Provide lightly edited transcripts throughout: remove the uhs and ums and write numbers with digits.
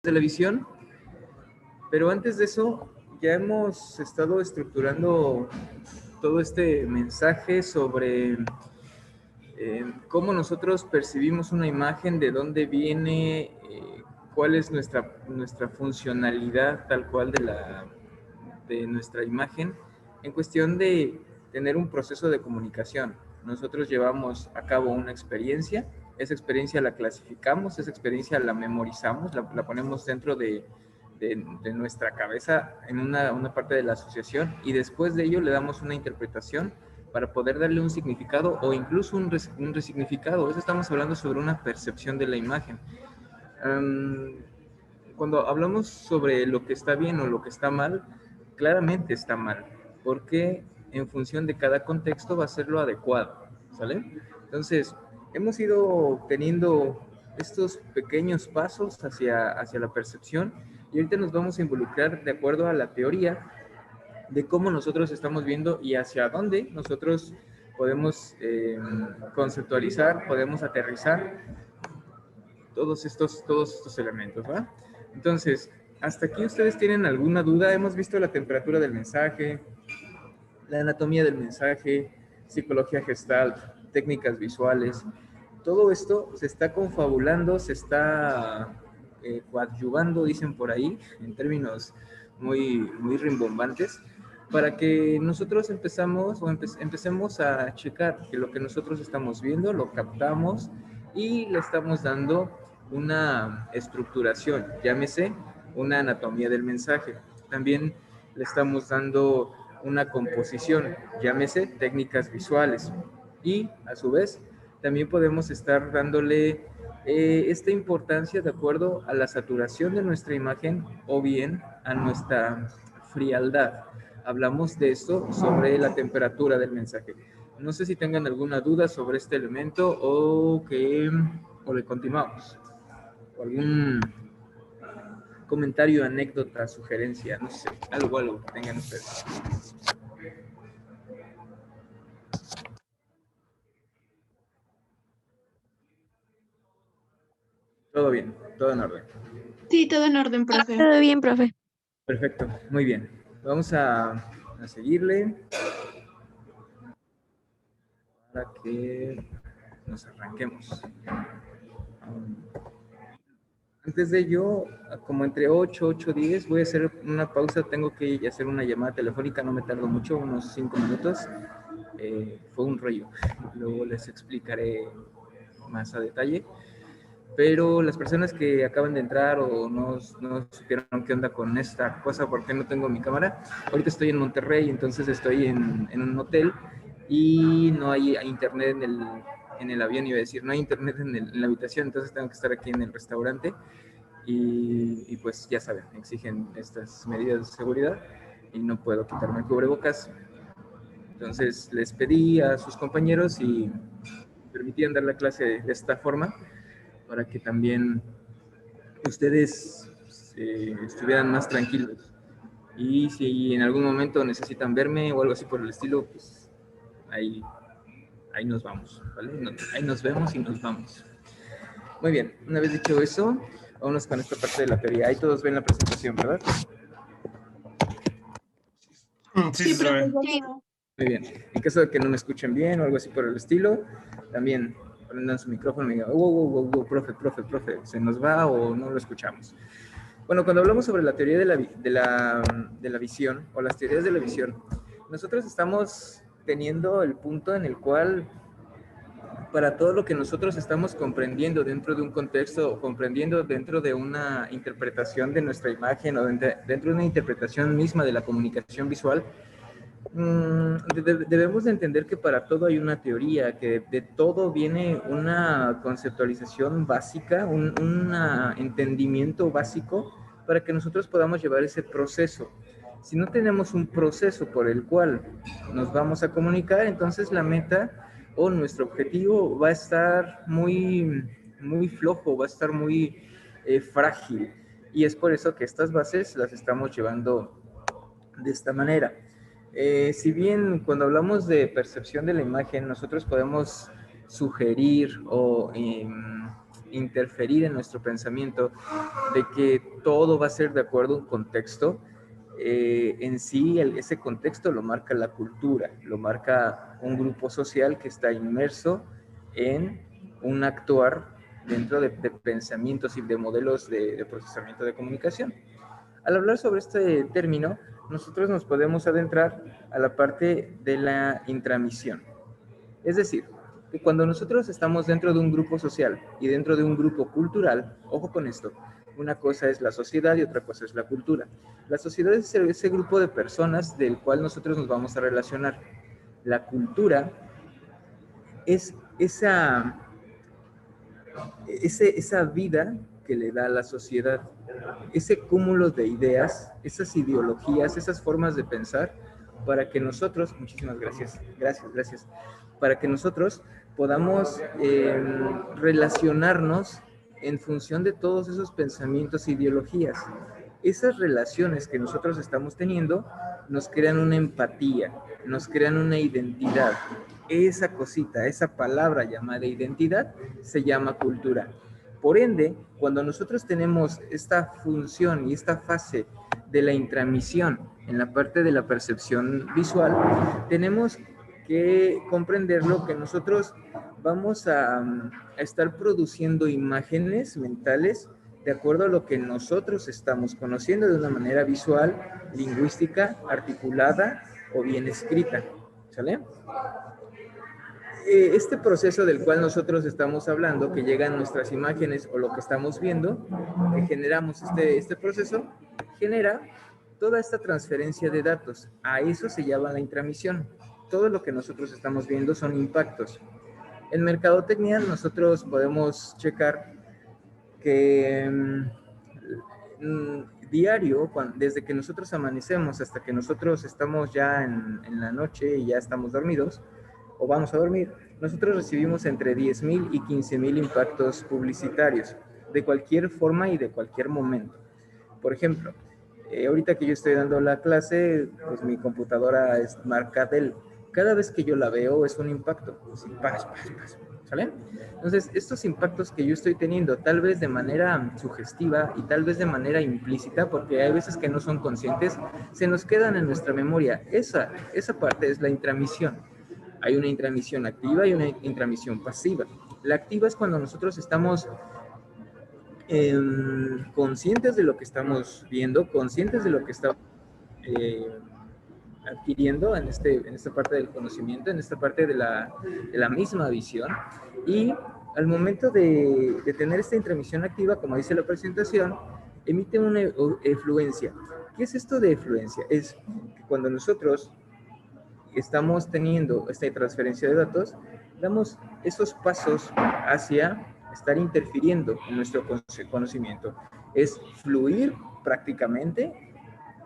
de la visión, pero antes de eso ya hemos estado estructurando todo este mensaje sobre cómo nosotros percibimos una imagen, de dónde viene, cuál es nuestra funcionalidad tal cual de nuestra imagen, en cuestión de tener un proceso de comunicación. Nosotros llevamos a cabo una experiencia, esa experiencia la clasificamos, esa experiencia la memorizamos, la ponemos dentro de nuestra cabeza en una parte de la asociación, y después de ello le damos una interpretación para poder darle un significado o incluso un resignificado. Eso estamos hablando sobre una percepción de la imagen. Cuando hablamos sobre lo que está bien o lo que está mal, claramente está mal, porque en función de cada contexto va a ser lo adecuado, ¿sale? Entonces, hemos ido teniendo estos pequeños pasos hacia la percepción, y ahorita nos vamos a involucrar de acuerdo a la teoría de cómo nosotros estamos viendo y hacia dónde nosotros podemos conceptualizar, podemos aterrizar todos estos elementos, ¿va? Entonces, hasta aquí ustedes tienen alguna duda. Hemos visto la temperatura del mensaje, la anatomía del mensaje, psicología gestalt, técnicas visuales. Todo esto se está confabulando, se está coadyuvando, dicen por ahí, en términos muy rimbombantes, para que nosotros empecemos a checar que lo que nosotros estamos viendo lo captamos y le estamos dando una estructuración, llámese una anatomía del mensaje. También le estamos dando una composición, llámese técnicas visuales. Y a su vez, también podemos estar dándole esta importancia de acuerdo a la saturación de nuestra imagen o bien a nuestra frialdad. Hablamos de esto sobre la temperatura del mensaje. No sé si tengan alguna duda sobre este elemento o le continuamos. O algún comentario, anécdota, sugerencia, no sé, algo que tengan ustedes. Todo bien, todo en orden. Sí, todo en orden, profe. Todo bien, profe. Perfecto, muy bien. Vamos a seguirle para que nos arranquemos. Antes de ello, como entre 8:10, voy a hacer una pausa. Tengo que hacer una llamada telefónica, no me tardo mucho, unos 5 minutos. Fue un rollo. Luego les explicaré más a detalle. Pero las personas que acaban de entrar o no supieron qué onda con esta cosa, porque no tengo mi cámara. Ahorita estoy en Monterrey, entonces estoy en un hotel y no hay internet en el avión, iba a decir, no hay internet en la habitación, entonces tengo que estar aquí en el restaurante y pues ya saben, exigen estas medidas de seguridad y no puedo quitarme el cubrebocas. Entonces les pedí a sus compañeros y permitían dar la clase de esta forma, para que también ustedes estuvieran más tranquilos. Y si en algún momento necesitan verme o algo así por el estilo, pues ahí nos vamos, ¿vale? Ahí nos vemos y nos vamos. Muy bien, una vez dicho eso, vámonos con esta parte de la teoría. Ahí todos ven la presentación, ¿verdad? Sí, profe. Sí. Muy bien. En caso de que no me escuchen bien o algo así por el estilo, también prendan su micrófono y digan, wow, profe, se nos va o no lo escuchamos. Bueno, cuando hablamos sobre la teoría de la visión o las teorías de la visión, nosotros estamos teniendo el punto en el cual para todo lo que nosotros estamos comprendiendo dentro de un contexto o comprendiendo dentro de una interpretación de nuestra imagen o dentro de una interpretación misma de la comunicación visual, debemos de entender que para todo hay una teoría, que de todo viene una conceptualización básica, un entendimiento básico para que nosotros podamos llevar ese proceso. Si no tenemos un proceso por el cual nos vamos a comunicar, entonces la meta o nuestro objetivo va a estar muy flojo, va a estar muy frágil. Y es por eso que estas bases las estamos llevando de esta manera. Si bien cuando hablamos de percepción de la imagen, nosotros podemos sugerir o interferir en nuestro pensamiento de que todo va a ser de acuerdo a un contexto. En sí, ese contexto lo marca la cultura, lo marca un grupo social que está inmerso en un actuar dentro de pensamientos y de modelos de procesamiento de comunicación. Al hablar sobre este término, nosotros nos podemos adentrar a la parte de la intramisión. Es decir, que cuando nosotros estamos dentro de un grupo social y dentro de un grupo cultural, ojo con esto, una cosa es la sociedad y otra cosa es la cultura. La sociedad es ese grupo de personas del cual nosotros nos vamos a relacionar. La cultura es esa vida que le da a la sociedad, ese cúmulo de ideas, esas ideologías, esas formas de pensar, para que nosotros, muchísimas gracias, para que nosotros podamos relacionarnos en función de todos esos pensamientos e ideologías. Esas relaciones que nosotros estamos teniendo nos crean una empatía, nos crean una identidad. Esa cosita, esa palabra llamada identidad, se llama cultura. Por ende, cuando nosotros tenemos esta función y esta fase de la intramisión en la parte de la percepción visual, tenemos que comprender que nosotros vamos a estar produciendo imágenes mentales de acuerdo a lo que nosotros estamos conociendo de una manera visual, lingüística, articulada o bien escrita. ¿Sale? Este proceso del cual nosotros estamos hablando, que llegan nuestras imágenes o lo que estamos viendo, que generamos este proceso, genera toda esta transferencia de datos. A eso se llama la intramisión. Todo lo que nosotros estamos viendo son impactos. En mercadotecnia nosotros podemos checar que diario, desde que nosotros amanecemos hasta que nosotros estamos ya en la noche y ya estamos dormidos, o vamos a dormir, nosotros recibimos entre 10,000 y 15,000 impactos publicitarios, de cualquier forma y de cualquier momento. Por ejemplo, ahorita que yo estoy dando la clase, pues mi computadora es marca Dell. Cada vez que yo la veo es un impacto. Así, ¿sale? Entonces, estos impactos que yo estoy teniendo, tal vez de manera sugestiva y tal vez de manera implícita, porque hay veces que no son conscientes, se nos quedan en nuestra memoria. Esa parte es la intramisión. Hay una intramisión activa y una intramisión pasiva. La activa es cuando nosotros estamos conscientes de lo que estamos viendo, conscientes de lo que estamos adquiriendo en esta parte del conocimiento, en esta parte de la misma visión. Y al momento de tener esta intramisión activa, como dice la presentación, emite una efluencia. ¿Qué es esto de efluencia? Es que cuando nosotros estamos teniendo esta transferencia de datos, damos esos pasos hacia estar interfiriendo en nuestro conocimiento. Es fluir prácticamente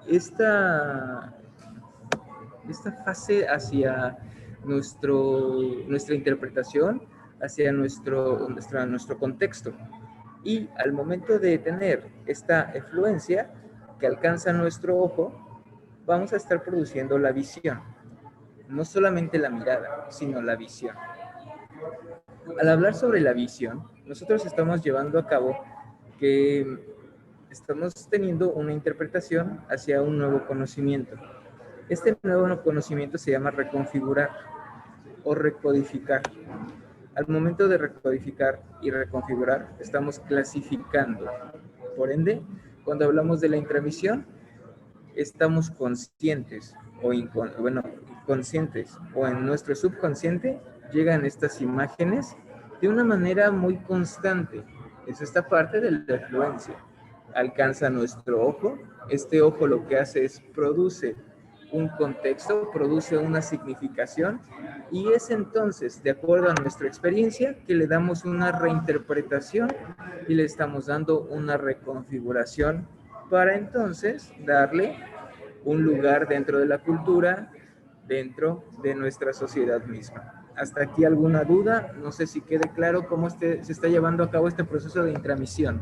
esta fase hacia nuestra interpretación, hacia nuestro contexto. Y al momento de tener esta efluencia que alcanza nuestro ojo, vamos a estar produciendo la visión. No solamente la mirada, sino la visión. Al hablar sobre la visión, nosotros estamos llevando a cabo que estamos teniendo una interpretación hacia un nuevo conocimiento. Este nuevo conocimiento se llama reconfigurar o recodificar. Al momento de recodificar y reconfigurar, estamos clasificando. Por ende, cuando hablamos de la intramisión, estamos conscientes conscientes o en nuestro subconsciente llegan estas imágenes de una manera muy constante. Es esta parte de la influencia. Alcanza nuestro ojo. Este ojo lo que hace es produce un contexto, produce una significación y es entonces, de acuerdo a nuestra experiencia, que le damos una reinterpretación y le estamos dando una reconfiguración para entonces darle un lugar dentro de la cultura, dentro de nuestra sociedad misma. ¿Hasta aquí alguna duda? No sé si quede claro cómo se está llevando a cabo este proceso de intramisión.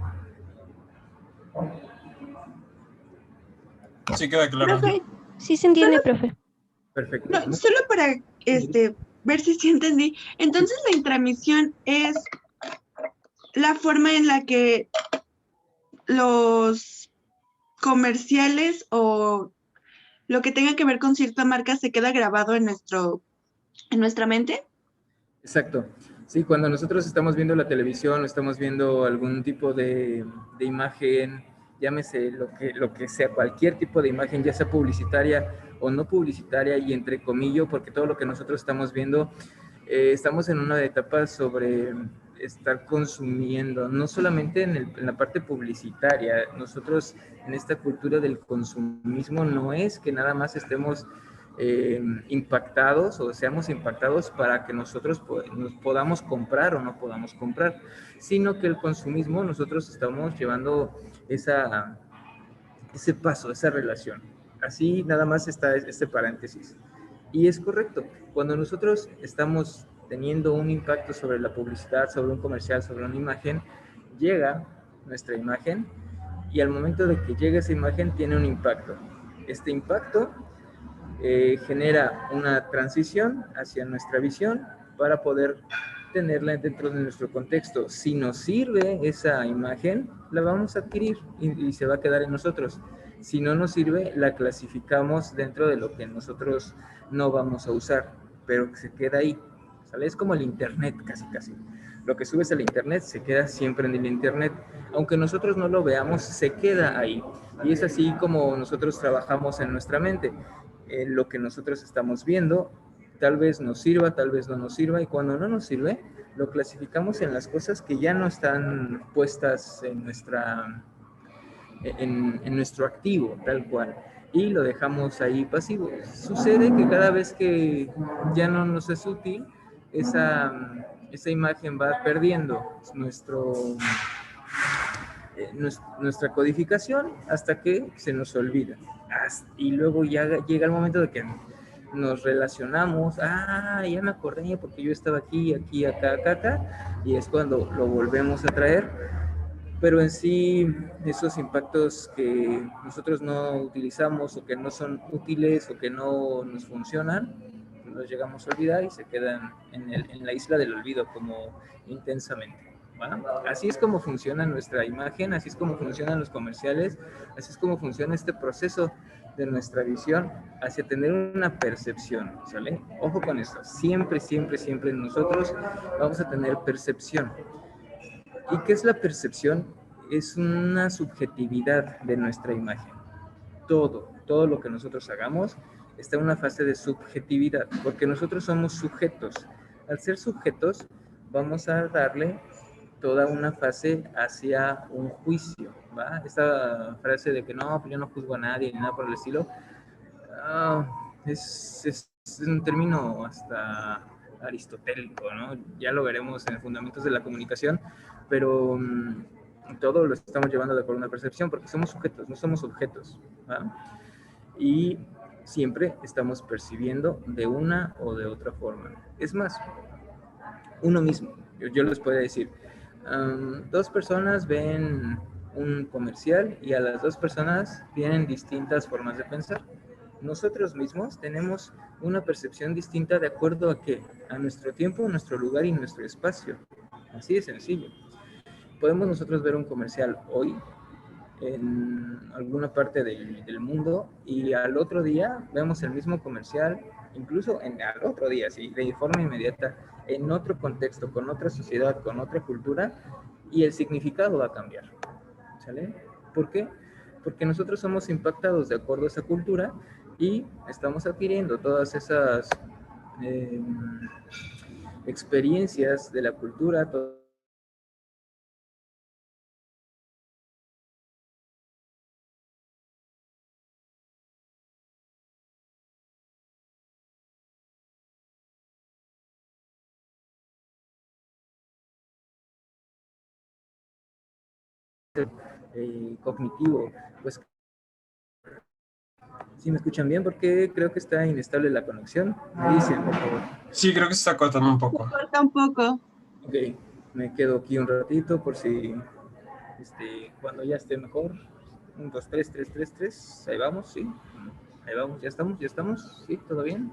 Sí, queda claro. Profe, sí se entiende, profe. Perfecto. No, solo para ver si sí entendí. Entonces la intramisión es la forma en la que los comerciales o lo que tenga que ver con cierta marca se queda grabado en nuestra mente. Exacto. Sí, cuando nosotros estamos viendo la televisión o estamos viendo algún tipo de imagen, llámese lo que sea, cualquier tipo de imagen, ya sea publicitaria o no publicitaria, y entre comillas, porque todo lo que nosotros estamos viendo, estamos en una etapa sobre estar consumiendo, no solamente en la parte publicitaria. Nosotros en esta cultura del consumismo no es que nada más estemos impactados o seamos impactados para que nosotros nos podamos comprar o no podamos comprar, sino que el consumismo nosotros estamos llevando ese paso, esa relación. Así nada más está este paréntesis. Y es correcto, cuando nosotros estamos teniendo un impacto sobre la publicidad, sobre un comercial, sobre una imagen, llega nuestra imagen y al momento de que llega esa imagen tiene un impacto. Este impacto genera una transición hacia nuestra visión para poder tenerla dentro de nuestro contexto. Si nos sirve esa imagen, la vamos a adquirir y se va a quedar en nosotros. Si no nos sirve, la clasificamos dentro de lo que nosotros no vamos a usar, pero se queda ahí. ¿Sale? Es como el internet, casi casi. Lo que subes al internet se queda siempre en el internet. Aunque nosotros no lo veamos, se queda ahí. Y es así como nosotros trabajamos en nuestra mente. Lo que nosotros estamos viendo tal vez nos sirva, tal vez no nos sirva, y cuando no nos sirve, lo clasificamos en las cosas que ya no están puestas en nuestro activo, tal cual, y lo dejamos ahí pasivo. Sucede que cada vez que ya no nos es útil, esa imagen va perdiendo nuestra codificación hasta que se nos olvida. Y luego ya llega el momento de que nos relacionamos, ya me acordé porque yo estaba aquí, aquí, acá, acá, acá, y es cuando lo volvemos a traer. Pero en sí, esos impactos que nosotros no utilizamos o que no son útiles o que no nos funcionan, los llegamos a olvidar y se quedan en la isla del olvido como intensamente. ¿Va? Así es como funciona nuestra imagen, así es como funcionan los comerciales, así es como funciona este proceso de nuestra visión hacia tener una percepción, ¿sale? Ojo con esto, siempre, siempre, siempre nosotros vamos a tener percepción. ¿Y qué es la percepción? Es una subjetividad de nuestra imagen. Todo lo que nosotros hagamos está en una fase de subjetividad, porque nosotros somos sujetos. Al ser sujetos, vamos a darle toda una fase hacia un juicio, ¿va? Esta frase de que no, pues yo no juzgo a nadie, ni nada por el estilo, es un término hasta aristotélico, ¿no? Ya lo veremos en Fundamentos de la Comunicación, pero todo lo estamos llevando de acuerdo a una percepción, porque somos sujetos, no somos objetos, ¿va? Y siempre estamos percibiendo de una o de otra forma. Es más, uno mismo, yo les puedo decir, dos personas ven un comercial y a las dos personas tienen distintas formas de pensar. Nosotros mismos tenemos una percepción distinta de acuerdo a qué, a nuestro tiempo, nuestro lugar y nuestro espacio. Así de sencillo. Podemos nosotros ver un comercial hoy en alguna parte del mundo y al otro día vemos el mismo comercial, incluso al otro día, sí, de forma inmediata, en otro contexto, con otra sociedad, con otra cultura, y el significado va a cambiar. ¿Sale? ¿Por qué? Porque nosotros somos impactados de acuerdo a esa cultura y estamos adquiriendo todas esas experiencias de la cultura, cognitivo. Pues, ¿sí me escuchan bien? Porque creo que está inestable la conexión. Me dicen, por favor. Sí, creo que se está cortando un poco. Se corta un poco. Ok, me quedo aquí un ratito por si cuando ya esté mejor. 1, 2, 3, 3, 3, 3. Ahí vamos, sí. Ahí vamos, ya estamos. Sí, todo bien.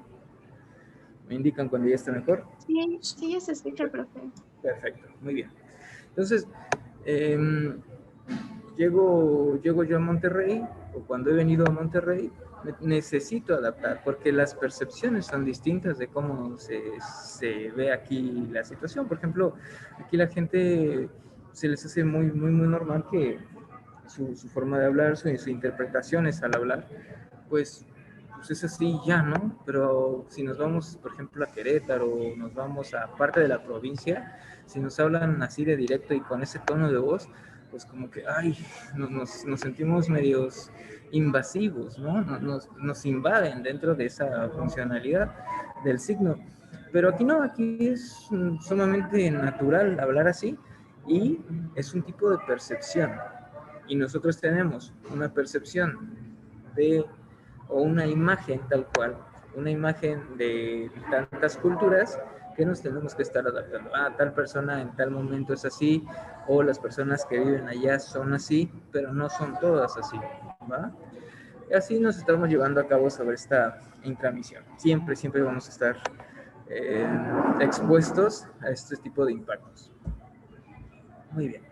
Me indican cuando ya esté mejor. Sí, sí, ya se escucha, profe. Perfecto, muy bien. Entonces, llego yo a Monterrey, o cuando he venido a Monterrey, necesito adaptar, porque las percepciones son distintas de cómo se ve aquí la situación. Por ejemplo, aquí la gente se les hace muy normal que su forma de hablar, sus interpretaciones al hablar, pues es así ya, ¿no? Pero si nos vamos, por ejemplo, a Querétaro, o nos vamos a parte de la provincia, si nos hablan así de directo y con ese tono de voz, pues como que, ay, nos sentimos medios invasivos, ¿no? Nos invaden dentro de esa funcionalidad del signo. Pero aquí no, aquí es sumamente natural hablar así y es un tipo de percepción. Y nosotros tenemos una percepción de, o una imagen tal cual, una imagen de tantas culturas que nos tenemos que estar adaptando. Ah, tal persona en tal momento es así, o las personas que viven allá son así, pero no son todas así, ¿va? Y así nos estamos llevando a cabo sobre esta intramisión. Siempre vamos a estar expuestos a este tipo de impactos. Muy bien.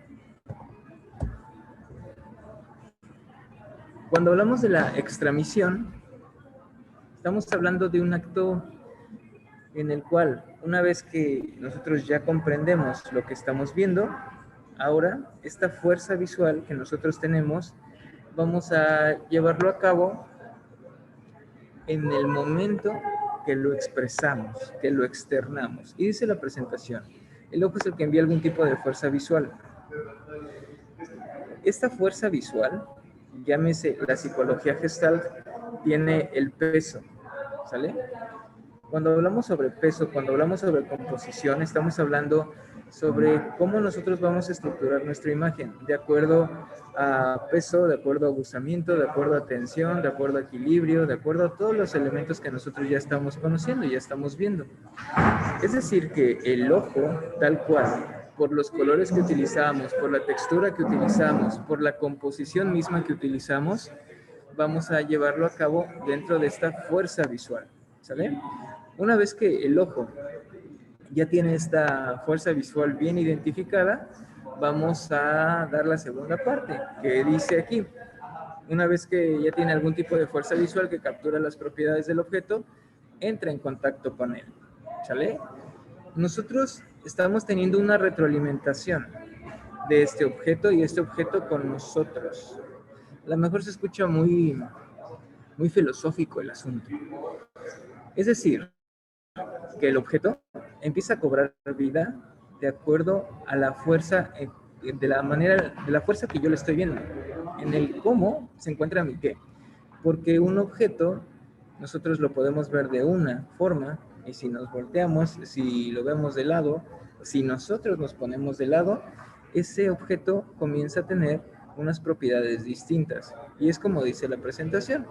Cuando hablamos de la extramisión, estamos hablando de un acto en el cual, una vez que nosotros ya comprendemos lo que estamos viendo, ahora esta fuerza visual que nosotros tenemos, vamos a llevarlo a cabo en el momento que lo expresamos, que lo externamos. Y dice la presentación, el ojo es el que envía algún tipo de fuerza visual. Esta fuerza visual, llámese la psicología Gestalt, tiene el peso, ¿sale? Cuando hablamos sobre peso, cuando hablamos sobre composición, estamos hablando sobre cómo nosotros vamos a estructurar nuestra imagen, de acuerdo a peso, de acuerdo a aguzamiento, de acuerdo a tensión, de acuerdo a equilibrio, de acuerdo a todos los elementos que nosotros ya estamos conociendo y ya estamos viendo. Es decir, que el ojo, tal cual, por los colores que utilizamos, por la textura que utilizamos, por la composición misma que utilizamos, vamos a llevarlo a cabo dentro de esta fuerza visual, ¿sale? Una vez que el ojo ya tiene esta fuerza visual bien identificada, vamos a dar la segunda parte, que dice aquí, una vez que ya tiene algún tipo de fuerza visual que captura las propiedades del objeto, entra en contacto con él, ¿sale? Nosotros estamos teniendo una retroalimentación de este objeto y este objeto con nosotros. A lo mejor se escucha muy filosófico el asunto. Es decir, que el objeto empieza a cobrar vida de acuerdo a la fuerza, de la fuerza que yo le estoy viendo, en el cómo se encuentra mi qué. Porque un objeto, nosotros lo podemos ver de una forma, y si nos volteamos, si lo vemos de lado, si nosotros nos ponemos de lado, ese objeto comienza a tener unas propiedades distintas. Y es como dice la presentación.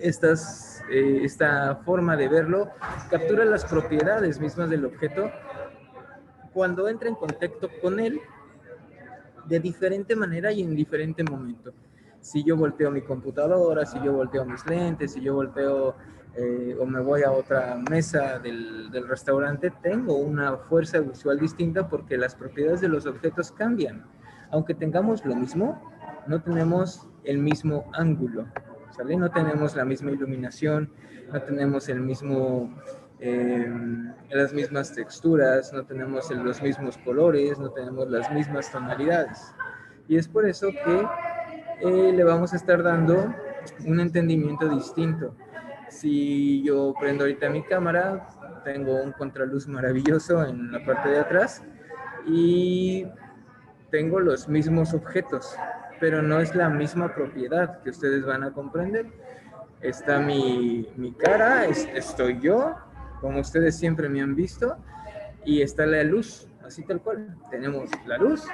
Esta forma de verlo captura las propiedades mismas del objeto cuando entra en contacto con él de diferente manera y en diferente momento. Si yo volteo mi computadora, si yo volteo mis lentes, si yo volteo o me voy a otra mesa del restaurante, tengo una fuerza visual distinta porque las propiedades de los objetos cambian. Aunque tengamos lo mismo, no tenemos el mismo ángulo, ¿sale? No tenemos la misma iluminación, no tenemos el mismo, las mismas texturas, no tenemos los mismos colores, no tenemos las mismas tonalidades. Y es por eso que le vamos a estar dando un entendimiento distinto. Si yo prendo ahorita mi cámara, tengo un contraluz maravilloso en la parte de atrás y tengo los mismos objetos, pero no es la misma propiedad que ustedes van a comprender. Está mi cara, estoy yo, como ustedes siempre me han visto, y está la luz, así tal cual. Tenemos la luz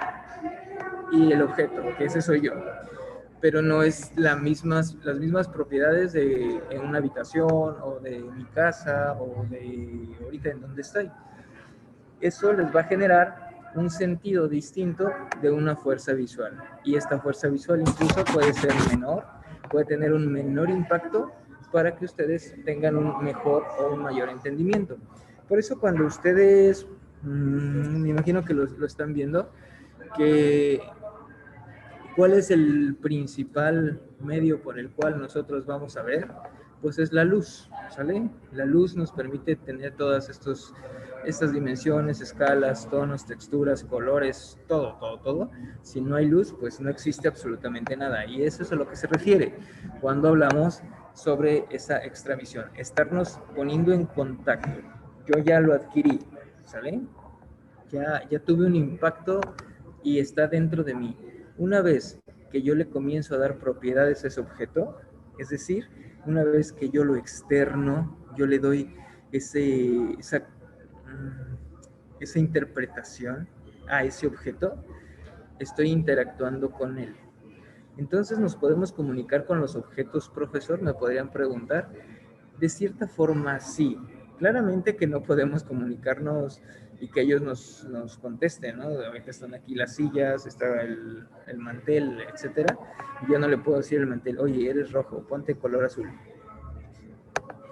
y el objeto, que ese soy yo. Pero no es las mismas propiedades de en una habitación o de mi casa o de ahorita en donde estoy. Eso les va a generar un sentido distinto de una fuerza visual. Y esta fuerza visual incluso puede ser menor, puede tener un menor impacto para que ustedes tengan un mejor o un mayor entendimiento. Por eso cuando ustedes Me imagino que lo están viendo, que ¿cuál es el principal medio por el cual nosotros vamos a ver? Pues es la luz, ¿sale? La luz nos permite tener todas estas dimensiones, escalas, tonos, texturas, colores, todo. Si no hay luz, pues no existe absolutamente nada. Y eso es a lo que se refiere cuando hablamos sobre esa extravisión, estarnos poniendo en contacto. Yo ya lo adquirí, ¿sale? Ya tuve un impacto y está dentro de mí. Una vez que yo le comienzo a dar propiedades a ese objeto, es decir, una vez que yo lo externo, yo le doy esa interpretación a ese objeto, estoy interactuando con él. Entonces nos podemos comunicar con los objetos, profesor, me podrían preguntar. De cierta forma, sí. Claramente que no podemos comunicarnos y que ellos nos contesten, ¿no? Ahorita están aquí las sillas, está el mantel, etcétera. Y yo no le puedo decir al mantel, oye, eres rojo, ponte color azul.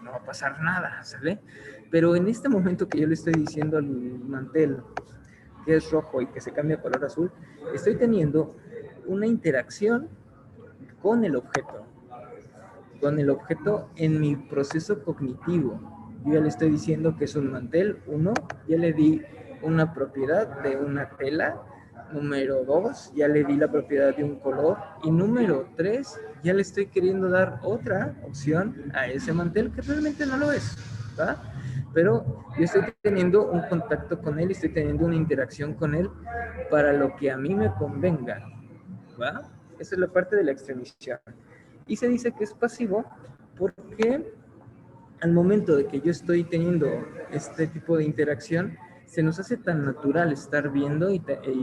No va a pasar nada, ¿sale? Pero en este momento que yo le estoy diciendo al mantel que es rojo y que se cambia a color azul, estoy teniendo una interacción con el objeto en mi proceso cognitivo. Yo ya le estoy diciendo que es un mantel, 1, ya le di una propiedad de una tela, número 2, ya le di la propiedad de un color, y número 3, ya le estoy queriendo dar otra opción a ese mantel que realmente no lo es, ¿va? Pero yo estoy teniendo un contacto con él, estoy teniendo una interacción con él para lo que a mí me convenga, ¿va? Esa es la parte de la extremisión. Y se dice que es pasivo porque al momento de que yo estoy teniendo este tipo de interacción, se nos hace tan natural estar viendo y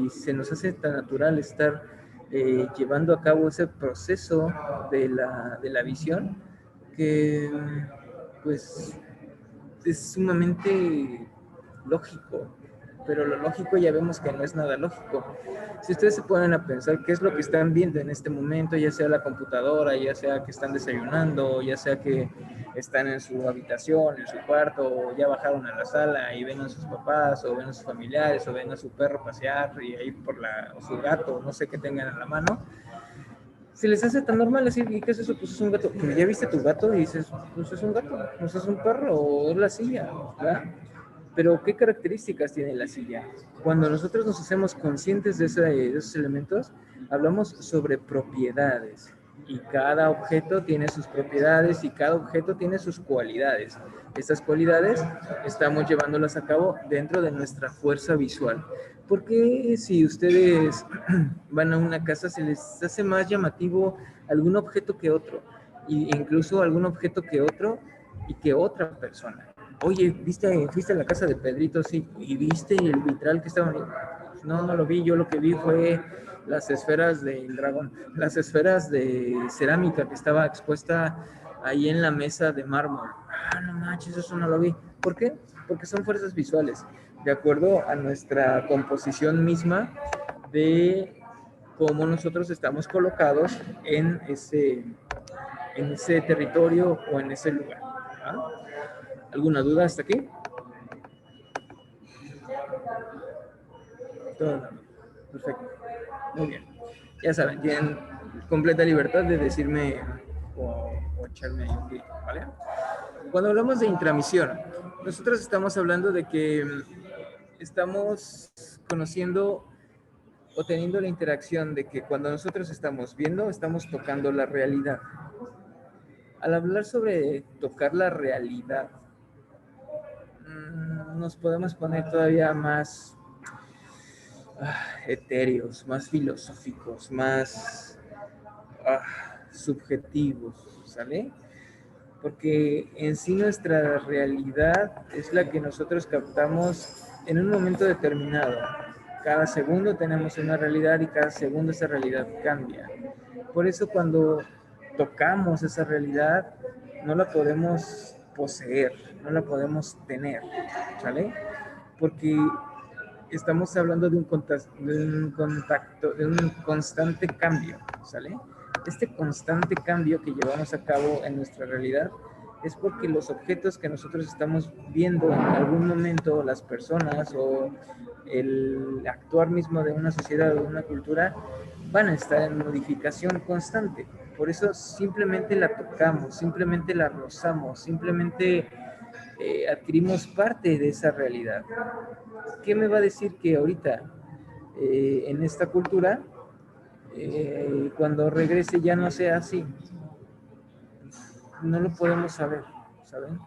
se nos hace tan natural estar llevando a cabo ese proceso de la visión que pues es sumamente lógico, pero lo lógico ya vemos que no es nada lógico. Si ustedes se ponen a pensar qué es lo que están viendo en este momento, ya sea la computadora, ya sea que están desayunando, ya sea que están en su habitación, en su cuarto, o ya bajaron a la sala y ven a sus papás, o ven a sus familiares, o ven a su perro pasear y ahí o su gato, no sé qué tengan en la mano, se les hace tan normal decir, ¿y qué es eso? Pues es un gato. Pero ya viste tu gato y dices, pues es un gato, pues es un perro, o es la silla, ¿verdad? Pero ¿qué características tiene la silla? Cuando nosotros nos hacemos conscientes de esos elementos, hablamos sobre propiedades. Y cada objeto tiene sus propiedades y cada objeto tiene sus cualidades. Estas cualidades estamos llevándolas a cabo dentro de nuestra fuerza visual. ¿Por qué si ustedes van a una casa se les hace más llamativo algún objeto que otro? E incluso algún objeto que otro y que otra persona. Oye, fuiste a la casa de Pedrito, sí, y viste el vitral que estaba ahí. No, no lo vi, yo lo que vi fue las esferas del dragón, las esferas de cerámica que estaba expuesta ahí en la mesa de mármol. Ah, no manches, eso no lo vi. ¿Por qué? Porque son fuerzas visuales, de acuerdo a nuestra composición misma de cómo nosotros estamos colocados en ese territorio o en ese lugar. ¿Ah? ¿Alguna duda hasta aquí? Todo. Perfecto. Muy bien. Ya saben, tienen completa libertad de decirme o echarme ahí un grito, ¿vale? Cuando hablamos de intramisión, nosotros estamos hablando de que estamos conociendo o teniendo la interacción de que cuando nosotros estamos viendo, estamos tocando la realidad. Al hablar sobre tocar la realidad, nos podemos poner todavía más etéreos, más filosóficos, más subjetivos, ¿sale? Porque en sí nuestra realidad es la que nosotros captamos en un momento determinado. Cada segundo tenemos una realidad y cada segundo esa realidad cambia. Por eso cuando tocamos esa realidad no la podemos poseer, no la podemos tener, ¿sale? Porque estamos hablando de un contacto, de un constante cambio, ¿sale? Este constante cambio que llevamos a cabo en nuestra realidad es porque los objetos que nosotros estamos viendo en algún momento, las personas o el actuar mismo de una sociedad o de una cultura, van a estar en modificación constante. Por eso simplemente la tocamos, simplemente la rozamos, simplemente adquirimos parte de esa realidad. ¿Qué me va a decir que ahorita en esta cultura, cuando regrese ya no sea así? No lo podemos saber, ¿saben?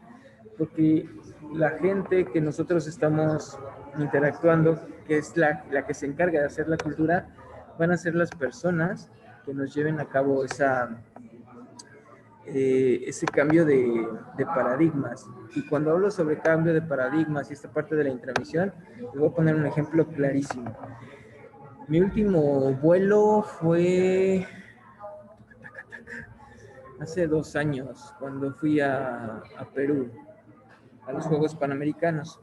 Porque la gente que nosotros estamos interactuando, que es la que se encarga de hacer la cultura, van a ser las personas que nos lleven a cabo ese cambio de paradigmas. Y cuando hablo sobre cambio de paradigmas y esta parte de la intromisión, les voy a poner un ejemplo clarísimo. Mi último vuelo fue hace 2 años, cuando fui a Perú, a los Juegos Panamericanos.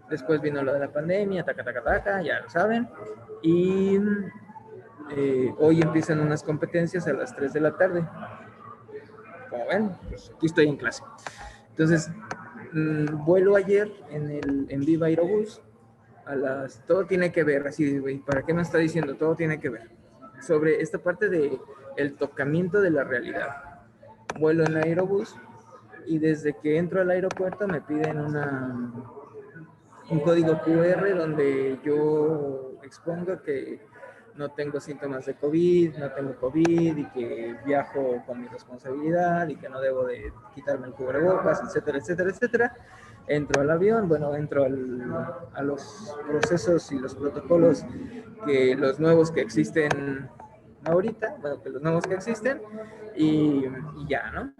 Después vino lo de la pandemia, taca, taca, taca, ya lo saben. Y hoy empiezan unas competencias a las 3 de la tarde. Como ven, pues aquí estoy en clase. Entonces, vuelo ayer en Viva Aerobús. Todo tiene que ver, así, güey, ¿para qué me está diciendo? Todo tiene que ver. Sobre esta parte de el tocamiento de la realidad. Vuelo en Aerobús y desde que entro al aeropuerto me piden un código QR donde yo expongo que no tengo síntomas de COVID, no tengo COVID y que viajo con mi responsabilidad y que no debo de quitarme el cubrebocas, etcétera, etcétera, etcétera. Entro al avión, bueno, entro a los procesos y los protocolos los nuevos que existen ahorita, bueno, que los nuevos que existen y ya, ¿no?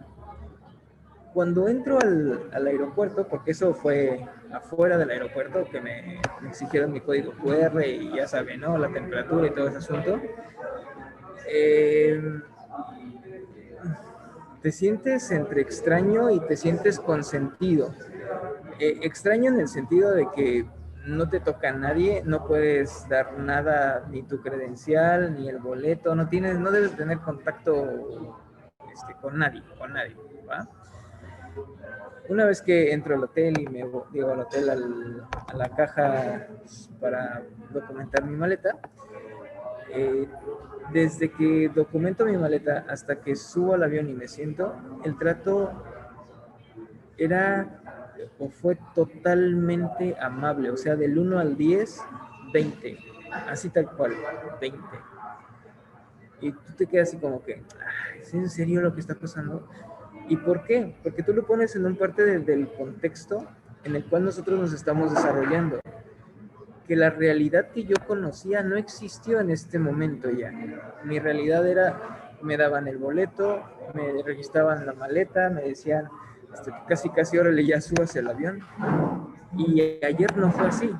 Cuando entro al aeropuerto, porque eso fue afuera del aeropuerto, que me exigieron mi código QR y ya saben, ¿no? La temperatura y todo ese asunto. Eh, Te sientes entre extraño y te sientes consentido. Extraño en el sentido de que no te toca a nadie, no puedes dar nada, ni tu credencial, ni el boleto, no debes tener contacto con nadie, ¿va? Una vez que entro al hotel y me digo al hotel a la caja para documentar mi maleta, eh, desde que documento mi maleta hasta que subo al avión y me siento, el trato era o fue totalmente amable, o sea, del 1 al 10, 20, así tal cual, 20. Y tú te quedas así como que, ¿es en serio lo que está pasando? ¿Y por qué? Porque tú lo pones en un parte del contexto en el cual nosotros nos estamos desarrollando. Que la realidad que yo conocía no existió en este momento ya. Mi realidad era, me daban el boleto, me registraban la maleta, me decían, casi casi órale ya subas el avión. Y ayer no fue así.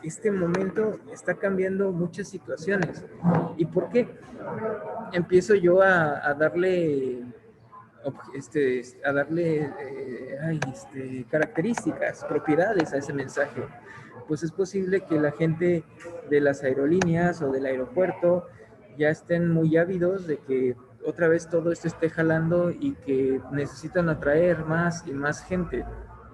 Este momento está cambiando muchas situaciones. ¿Y por qué? Empiezo yo a darle características, propiedades a ese mensaje. Pues es posible que la gente de las aerolíneas o del aeropuerto ya estén muy ávidos de que otra vez todo esto esté jalando y que necesitan atraer más y más gente.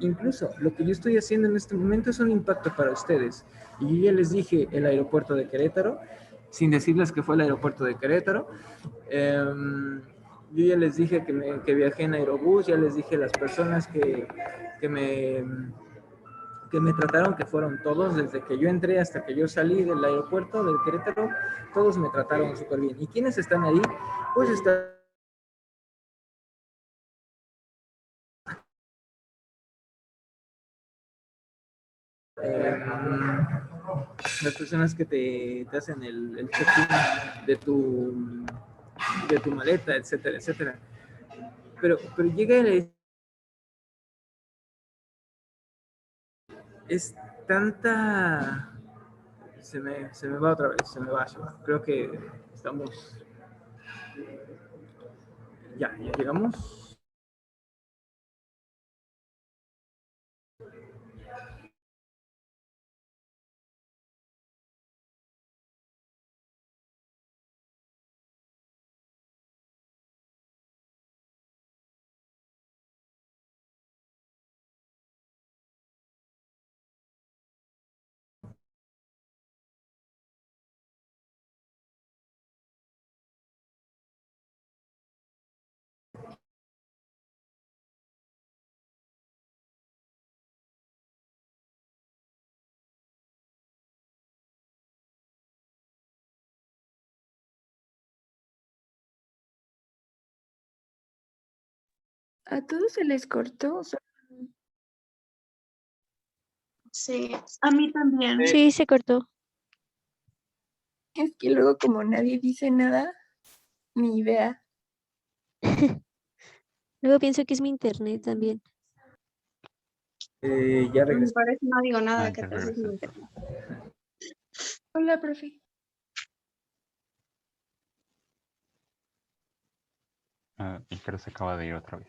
Incluso lo que yo estoy haciendo en este momento es un impacto para ustedes. Y yo ya les dije el aeropuerto de Querétaro, sin decirles que fue el aeropuerto de Querétaro. Yo ya les dije que viajé en Aerobús, ya les dije las personas que me, que me trataron, que fueron todos, desde que yo entré hasta que yo salí del aeropuerto del Querétaro, todos me trataron súper bien. ¿Y quiénes están ahí? Pues están las personas que te hacen el check-in de tu maleta, etcétera, etcétera. Pero llega es tanta... Se me va otra vez, se me va. Creo que estamos... Ya llegamos. ¿A todos se les cortó? Sí, a mí también. Sí, se cortó. Es que luego como nadie dice nada, ni idea. Luego pienso que es mi internet también. Ya Por regresé. eso no digo nada, que ya tal vez regresé. me interesa. Hola, profe. Iker se acaba de ir otra vez.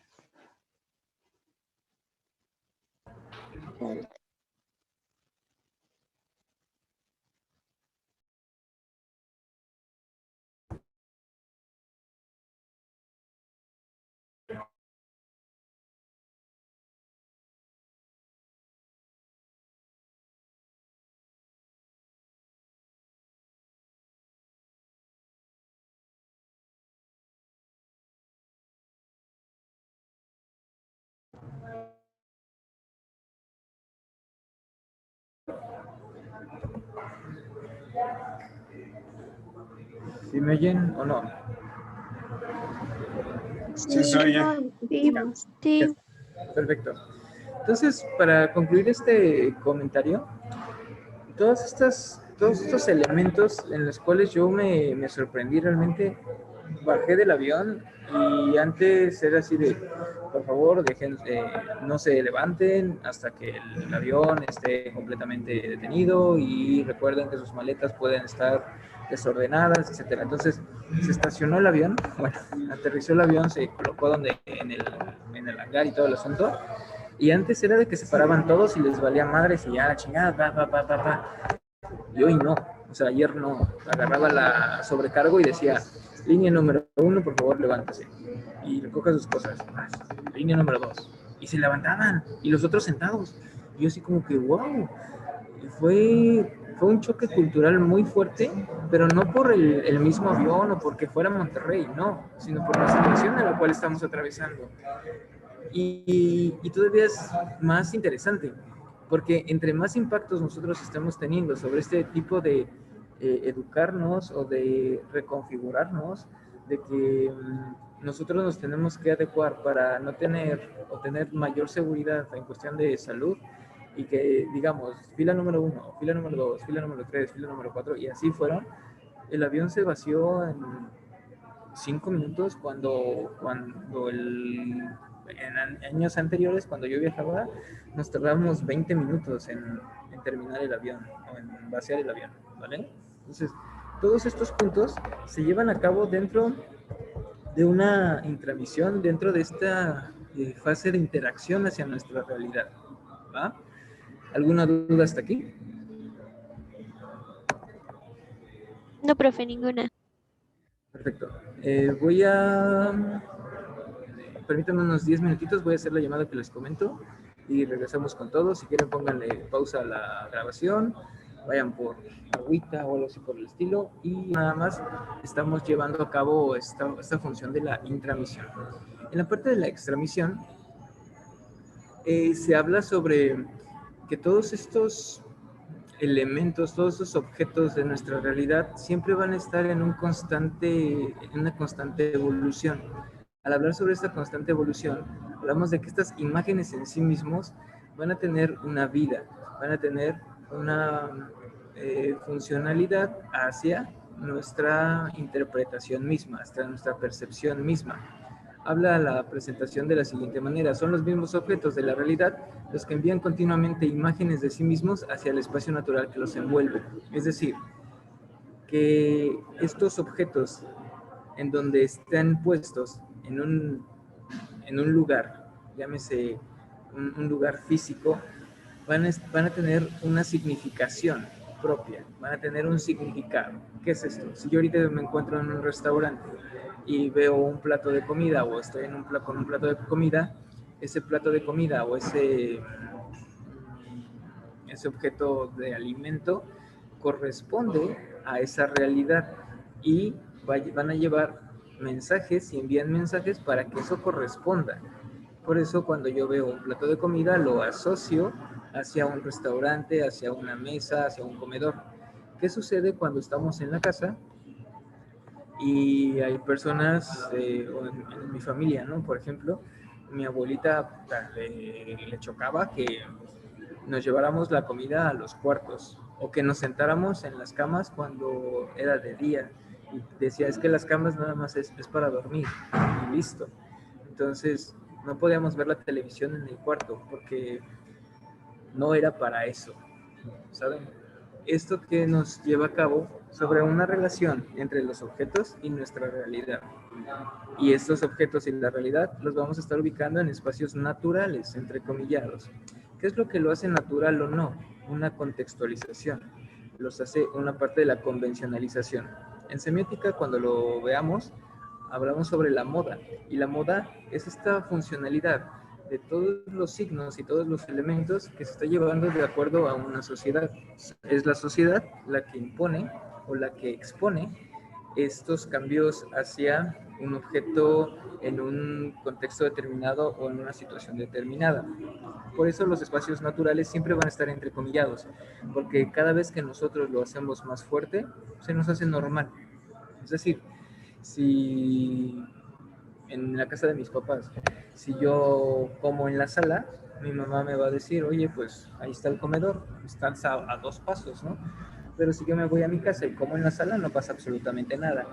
¿Sí me oyen o no? Sí, se oye. Sí, sí. Perfecto. Entonces, para concluir este comentario, todos estos elementos en los cuales yo me sorprendí realmente, bajé del avión y antes era así de, por favor, dejen, no se levanten hasta que el avión esté completamente detenido y recuerden que sus maletas pueden estar desordenadas, etcétera. Entonces, se estacionó el avión, bueno, aterrizó el avión, se colocó en el hangar y todo el asunto. Y antes era de que se paraban todos y les valía madres y ya la chingada, pa. Y hoy no, o sea, ayer no, agarraba la sobrecargo y decía, línea número 1, por favor, levántase. Y recoja sus cosas. Línea número 2. Y se levantaban, y los otros sentados. Y yo así como que, wow. Y fue un choque cultural muy fuerte, pero no por el mismo avión o porque fuera Monterrey, no, sino por la situación en la cual estamos atravesando. Y todavía es más interesante, porque entre más impactos nosotros estamos teniendo sobre este tipo de educarnos o de reconfigurarnos, de que nosotros nos tenemos que adecuar para no tener o tener mayor seguridad en cuestión de salud, y que digamos, fila número 1, fila número 2, fila número 3, fila número 4, y así fueron, el avión se vació en 5 minutos en años anteriores, cuando yo viajaba, nos tardábamos 20 minutos en terminar el avión o en vaciar el avión, ¿vale? Entonces, todos estos puntos se llevan a cabo dentro de una intramisión, dentro de esta fase de interacción hacia nuestra realidad, ¿va? ¿Alguna duda hasta aquí? No, profe, ninguna. Perfecto. Permítanme unos 10 minutitos, voy a hacer la llamada que les comento y regresamos con todo. Si quieren, pónganle pausa a la grabación, vayan por agüita o algo así por el estilo, y nada más estamos llevando a cabo esta función de la intramisión. En la parte de la extramisión se habla sobre que todos estos elementos, todos esos objetos de nuestra realidad siempre van a estar en una constante evolución. Al hablar sobre esta constante evolución, hablamos de que estas imágenes en sí mismos van a tener una vida, van a tener una funcionalidad hacia nuestra interpretación misma, hasta nuestra percepción misma. Habla la presentación de la siguiente manera: son los mismos objetos de la realidad los que envían continuamente imágenes de sí mismos hacia el espacio natural que los envuelve. Es decir, que estos objetos en donde están puestos en un lugar, llámese un lugar físico, van a tener una significación propia, van a tener un significado. ¿Qué es esto? Si yo ahorita me encuentro en un restaurante y veo un plato de comida o estoy con un plato de comida, ese plato de comida o ese objeto de alimento corresponde a esa realidad y van a llevar mensajes y envían mensajes para que eso corresponda. Por eso cuando yo veo un plato de comida lo asocio hacia un restaurante, hacia una mesa, hacia un comedor. ¿Qué sucede cuando estamos en la casa y hay personas, o en mi familia, ¿no? Por ejemplo, mi abuelita le chocaba que nos lleváramos la comida a los cuartos o que nos sentáramos en las camas cuando era de día. Y decía, es que las camas nada más es para dormir y listo. Entonces no podíamos ver la televisión en el cuarto porque no era para eso, ¿saben? Esto que nos lleva a cabo sobre una relación entre los objetos y nuestra realidad. Y estos objetos y la realidad los vamos a estar ubicando en espacios naturales, entrecomillados. ¿Qué es lo que lo hace natural o no? Una contextualización. Los hace una parte de la convencionalización. En semiótica, cuando lo veamos, hablamos sobre la moda. Y la moda es esta funcionalidad de todos los signos y todos los elementos que se está llevando de acuerdo a una sociedad. Es la sociedad la que impone o la que expone estos cambios hacia un objeto en un contexto determinado o en una situación determinada. Por eso los espacios naturales siempre van a estar entrecomillados, porque cada vez que nosotros lo hacemos más fuerte, se nos hace normal. Es decir, si en la casa de mis papás, si yo como en la sala, mi mamá me va a decir, oye, pues ahí está el comedor, estás a 2 pasos, ¿no? Pero si yo me voy a mi casa y como en la sala, no pasa absolutamente nada.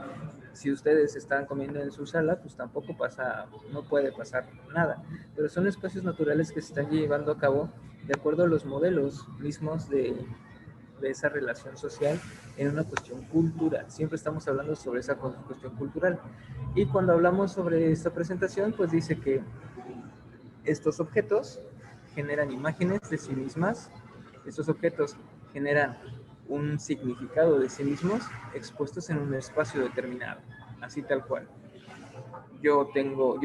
Si ustedes están comiendo en su sala, pues tampoco pasa, no puede pasar nada. Pero son espacios naturales que se están llevando a cabo de acuerdo a los modelos mismos de esa relación social en una cuestión cultural. Siempre estamos hablando sobre esa cuestión cultural. Y cuando hablamos sobre esta presentación, pues dice que estos objetos generan imágenes de sí mismas, estos objetos generan un significado de sí mismos expuestos en un espacio determinado, así tal cual. Yo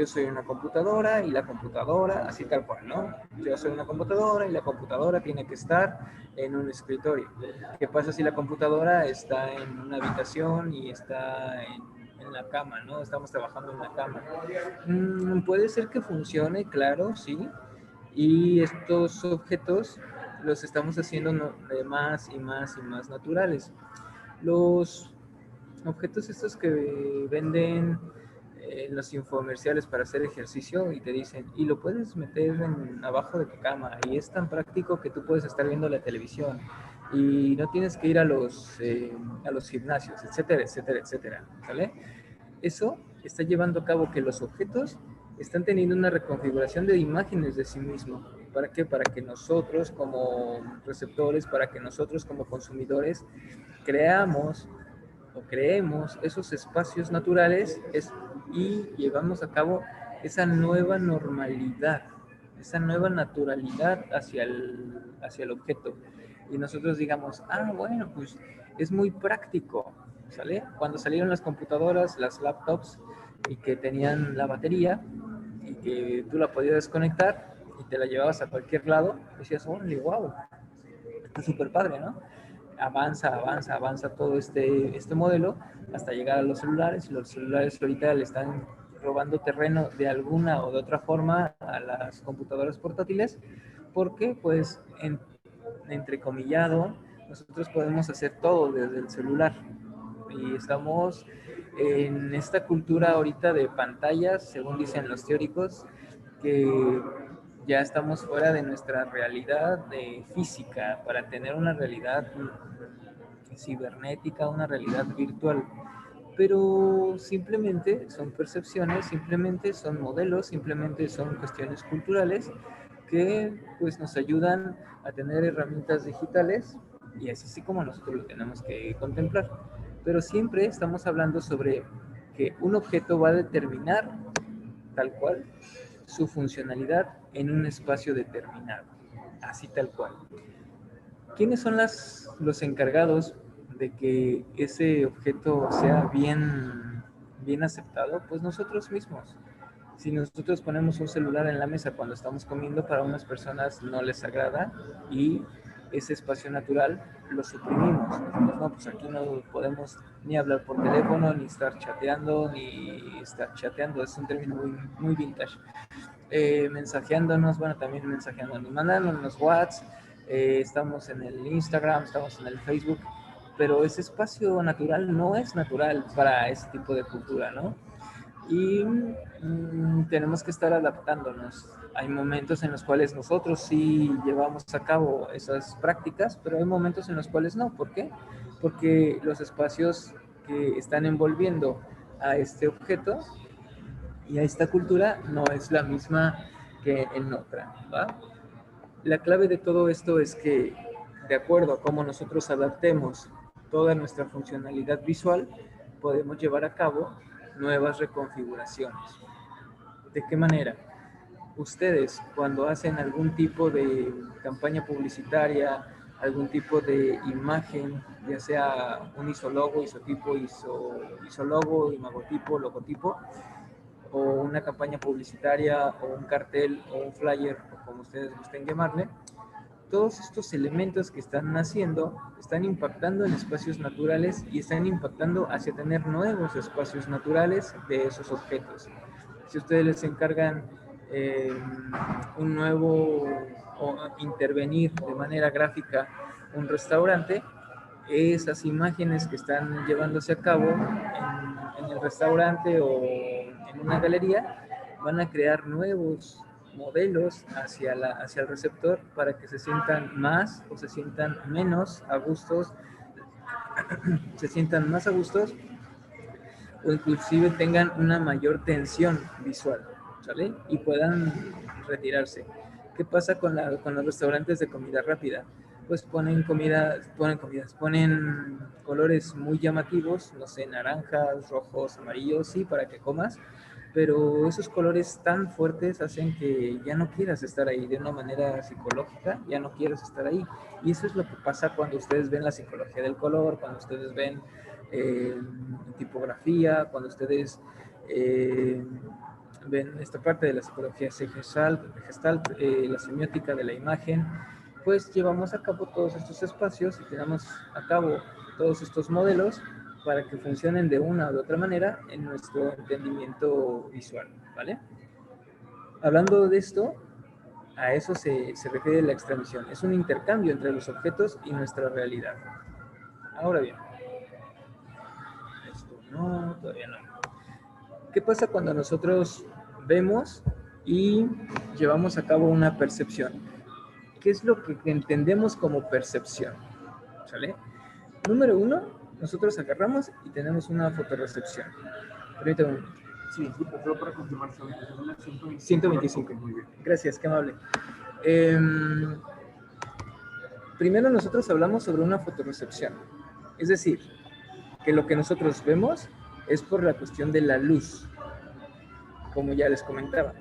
soy una computadora y la computadora, así tal cual, ¿no? Yo soy una computadora y la computadora tiene que estar en un escritorio. ¿Qué pasa si la computadora está en una habitación y está en la cama, ¿no? Estamos trabajando en la cama. Puede ser que funcione, claro, sí. Y estos objetos los estamos haciendo más y más y más naturales. Los objetos estos que venden los infomerciales para hacer ejercicio y te dicen, y lo puedes meter abajo de tu cama y es tan práctico que tú puedes estar viendo la televisión y no tienes que ir a los gimnasios, etcétera, etcétera, etcétera, ¿vale? Eso está llevando a cabo que los objetos están teniendo una reconfiguración de imágenes de sí mismo. ¿Para qué? Para que nosotros como receptores, para que nosotros como consumidores creemos esos espacios naturales y llevamos a cabo esa nueva normalidad, esa nueva naturalidad hacia el objeto. Y nosotros digamos, bueno, pues es muy práctico, ¿sale? Cuando salieron las computadoras, las laptops, y que tenían la batería, y que tú la podías desconectar, y te la llevabas a cualquier lado, decías, órale, wow, está súper padre, ¿no? Avanza todo este modelo hasta llegar a los celulares, y los celulares ahorita le están robando terreno de alguna o de otra forma a las computadoras portátiles, porque pues entrecomillado, nosotros podemos hacer todo desde el celular y estamos en esta cultura ahorita de pantallas, según dicen los teóricos, que ya estamos fuera de nuestra realidad física para tener una realidad cibernética, una realidad virtual. Pero simplemente son percepciones, simplemente son modelos, simplemente son cuestiones culturales que pues nos ayudan a tener herramientas digitales y es así como nosotros lo tenemos que contemplar. Pero siempre estamos hablando sobre que un objeto va a determinar tal cual su funcionalidad en un espacio determinado, así tal cual. ¿Quiénes son los encargados de que ese objeto sea bien aceptado? Pues nosotros mismos. Si nosotros ponemos un celular en la mesa cuando estamos comiendo, para unas personas no les agrada y ese espacio natural lo suprimimos. Decimos, no, pues aquí no podemos ni hablar por teléfono, ni estar chateando, es un término muy vintage. Mensajeándonos, bueno, también mensajeándonos, mandándonos WhatsApp, estamos en el Instagram, estamos en el Facebook, pero ese espacio natural no es natural para ese tipo de cultura, ¿no? y tenemos que estar adaptándonos. Hay momentos en los cuales nosotros sí llevamos a cabo esas prácticas, pero hay momentos en los cuales no. ¿Por qué? Porque los espacios que están envolviendo a este objeto y a esta cultura no es la misma que en otra, ¿va? La clave de todo esto es que, de acuerdo a cómo nosotros adaptemos toda nuestra funcionalidad visual, podemos llevar a cabo nuevas reconfiguraciones. ¿De qué manera? Ustedes, cuando hacen algún tipo de campaña publicitaria, algún tipo de imagen, ya sea un isologo, isotipo, isologo, imagotipo, logotipo, o una campaña publicitaria, o un cartel, o un flyer, o como ustedes gusten llamarle, todos estos elementos que están naciendo están impactando en espacios naturales y están impactando hacia tener nuevos espacios naturales de esos objetos. Si ustedes les encargan un nuevo o intervenir de manera gráfica un restaurante, esas imágenes que están llevándose a cabo en el restaurante o en una galería van a crear nuevos modelos hacia el receptor para que se sientan más o se sientan menos a gustos, se sientan más a gustos o inclusive tengan una mayor tensión visual, ¿sale? Y puedan retirarse. ¿Qué pasa con los restaurantes de comida rápida? Pues ponen colores muy llamativos, no sé, naranjas, rojos, amarillos, sí, para que comas, pero esos colores tan fuertes hacen que ya no quieras estar ahí de una manera psicológica, ya no quieres estar ahí. Y eso es lo que pasa cuando ustedes ven la psicología del color, cuando ustedes ven tipografía, cuando ustedes ven esta parte de la psicología gestalt, la semiótica de la imagen, pues llevamos a cabo todos estos espacios y llevamos a cabo todos estos modelos para que funcionen de una u otra manera en nuestro entendimiento visual, ¿vale? Hablando de esto, a eso se refiere la extremisión. Es un intercambio entre los objetos y nuestra realidad. Ahora bien, esto no, todavía no. ¿Qué pasa cuando nosotros vemos y llevamos a cabo una percepción? ¿Qué es lo que entendemos como percepción? ¿Sale? Número uno, nosotros agarramos y tenemos una fotorrecepción. Permítame un momento. Sí, solo para confirmar, 125. Muy bien. Gracias, qué amable. Primero nosotros hablamos sobre una fotorrecepción. Es decir, que lo que nosotros vemos es por la cuestión de la luz. Como ya les comentaba,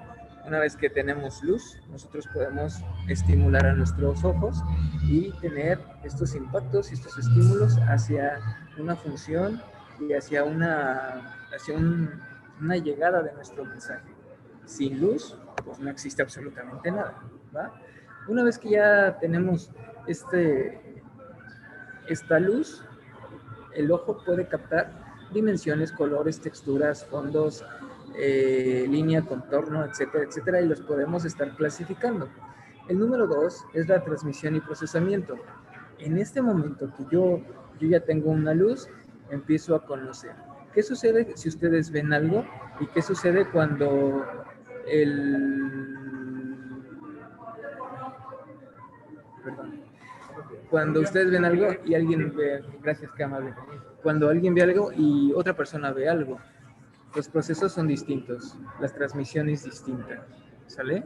una vez que tenemos luz, nosotros podemos estimular a nuestros ojos y tener estos impactos y estos estímulos hacia una función y hacia una llegada de nuestro mensaje. Sin luz, pues no existe absolutamente nada, ¿va? Una vez que ya tenemos esta luz, el ojo puede captar dimensiones, colores, texturas, fondos, línea, contorno, etcétera, etcétera, y los podemos estar clasificando. El número 2 es la transmisión y procesamiento. En este momento que yo ya tengo una luz, empiezo a conocer. ¿Qué sucede si ustedes ven algo? ¿Y qué sucede cuando cuando ustedes ven algo y alguien ve, gracias, qué amable, cuando alguien ve algo y otra persona ve algo, los procesos son distintos, la transmisión es distinta, ¿sale?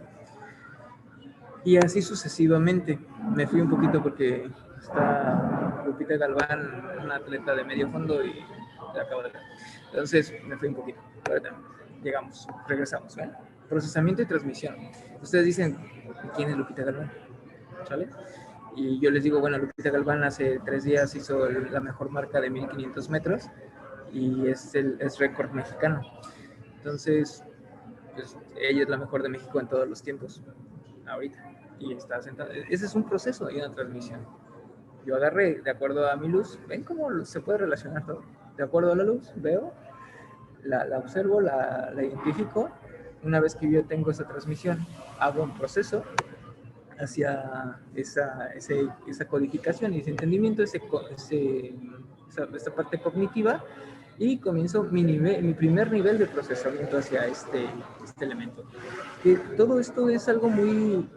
Y así sucesivamente. Me fui un poquito porque está Lupita Galván, una atleta de medio fondo, y la acabo de ver. Entonces me fui un poquito. Ahorita llegamos, regresamos, ¿eh? Procesamiento y transmisión. Ustedes dicen, ¿quién es Lupita Galván? ¿Sale? Y yo les digo, bueno, Lupita Galván hace 3 días hizo la mejor marca de 1500 metros y es récord mexicano. Entonces, pues, ella es la mejor de México en todos los tiempos, ahorita, y está sentada. Ese es un proceso y una transmisión. Yo agarré, de acuerdo a mi luz, ¿ven cómo se puede relacionar todo? De acuerdo a la luz, veo, la observo, la identifico. Una vez que yo tengo esa transmisión, hago un proceso hacia esa codificación y ese entendimiento, esta parte cognitiva, y comienzo mi primer nivel de procesamiento hacia este elemento. Que todo esto es algo muy,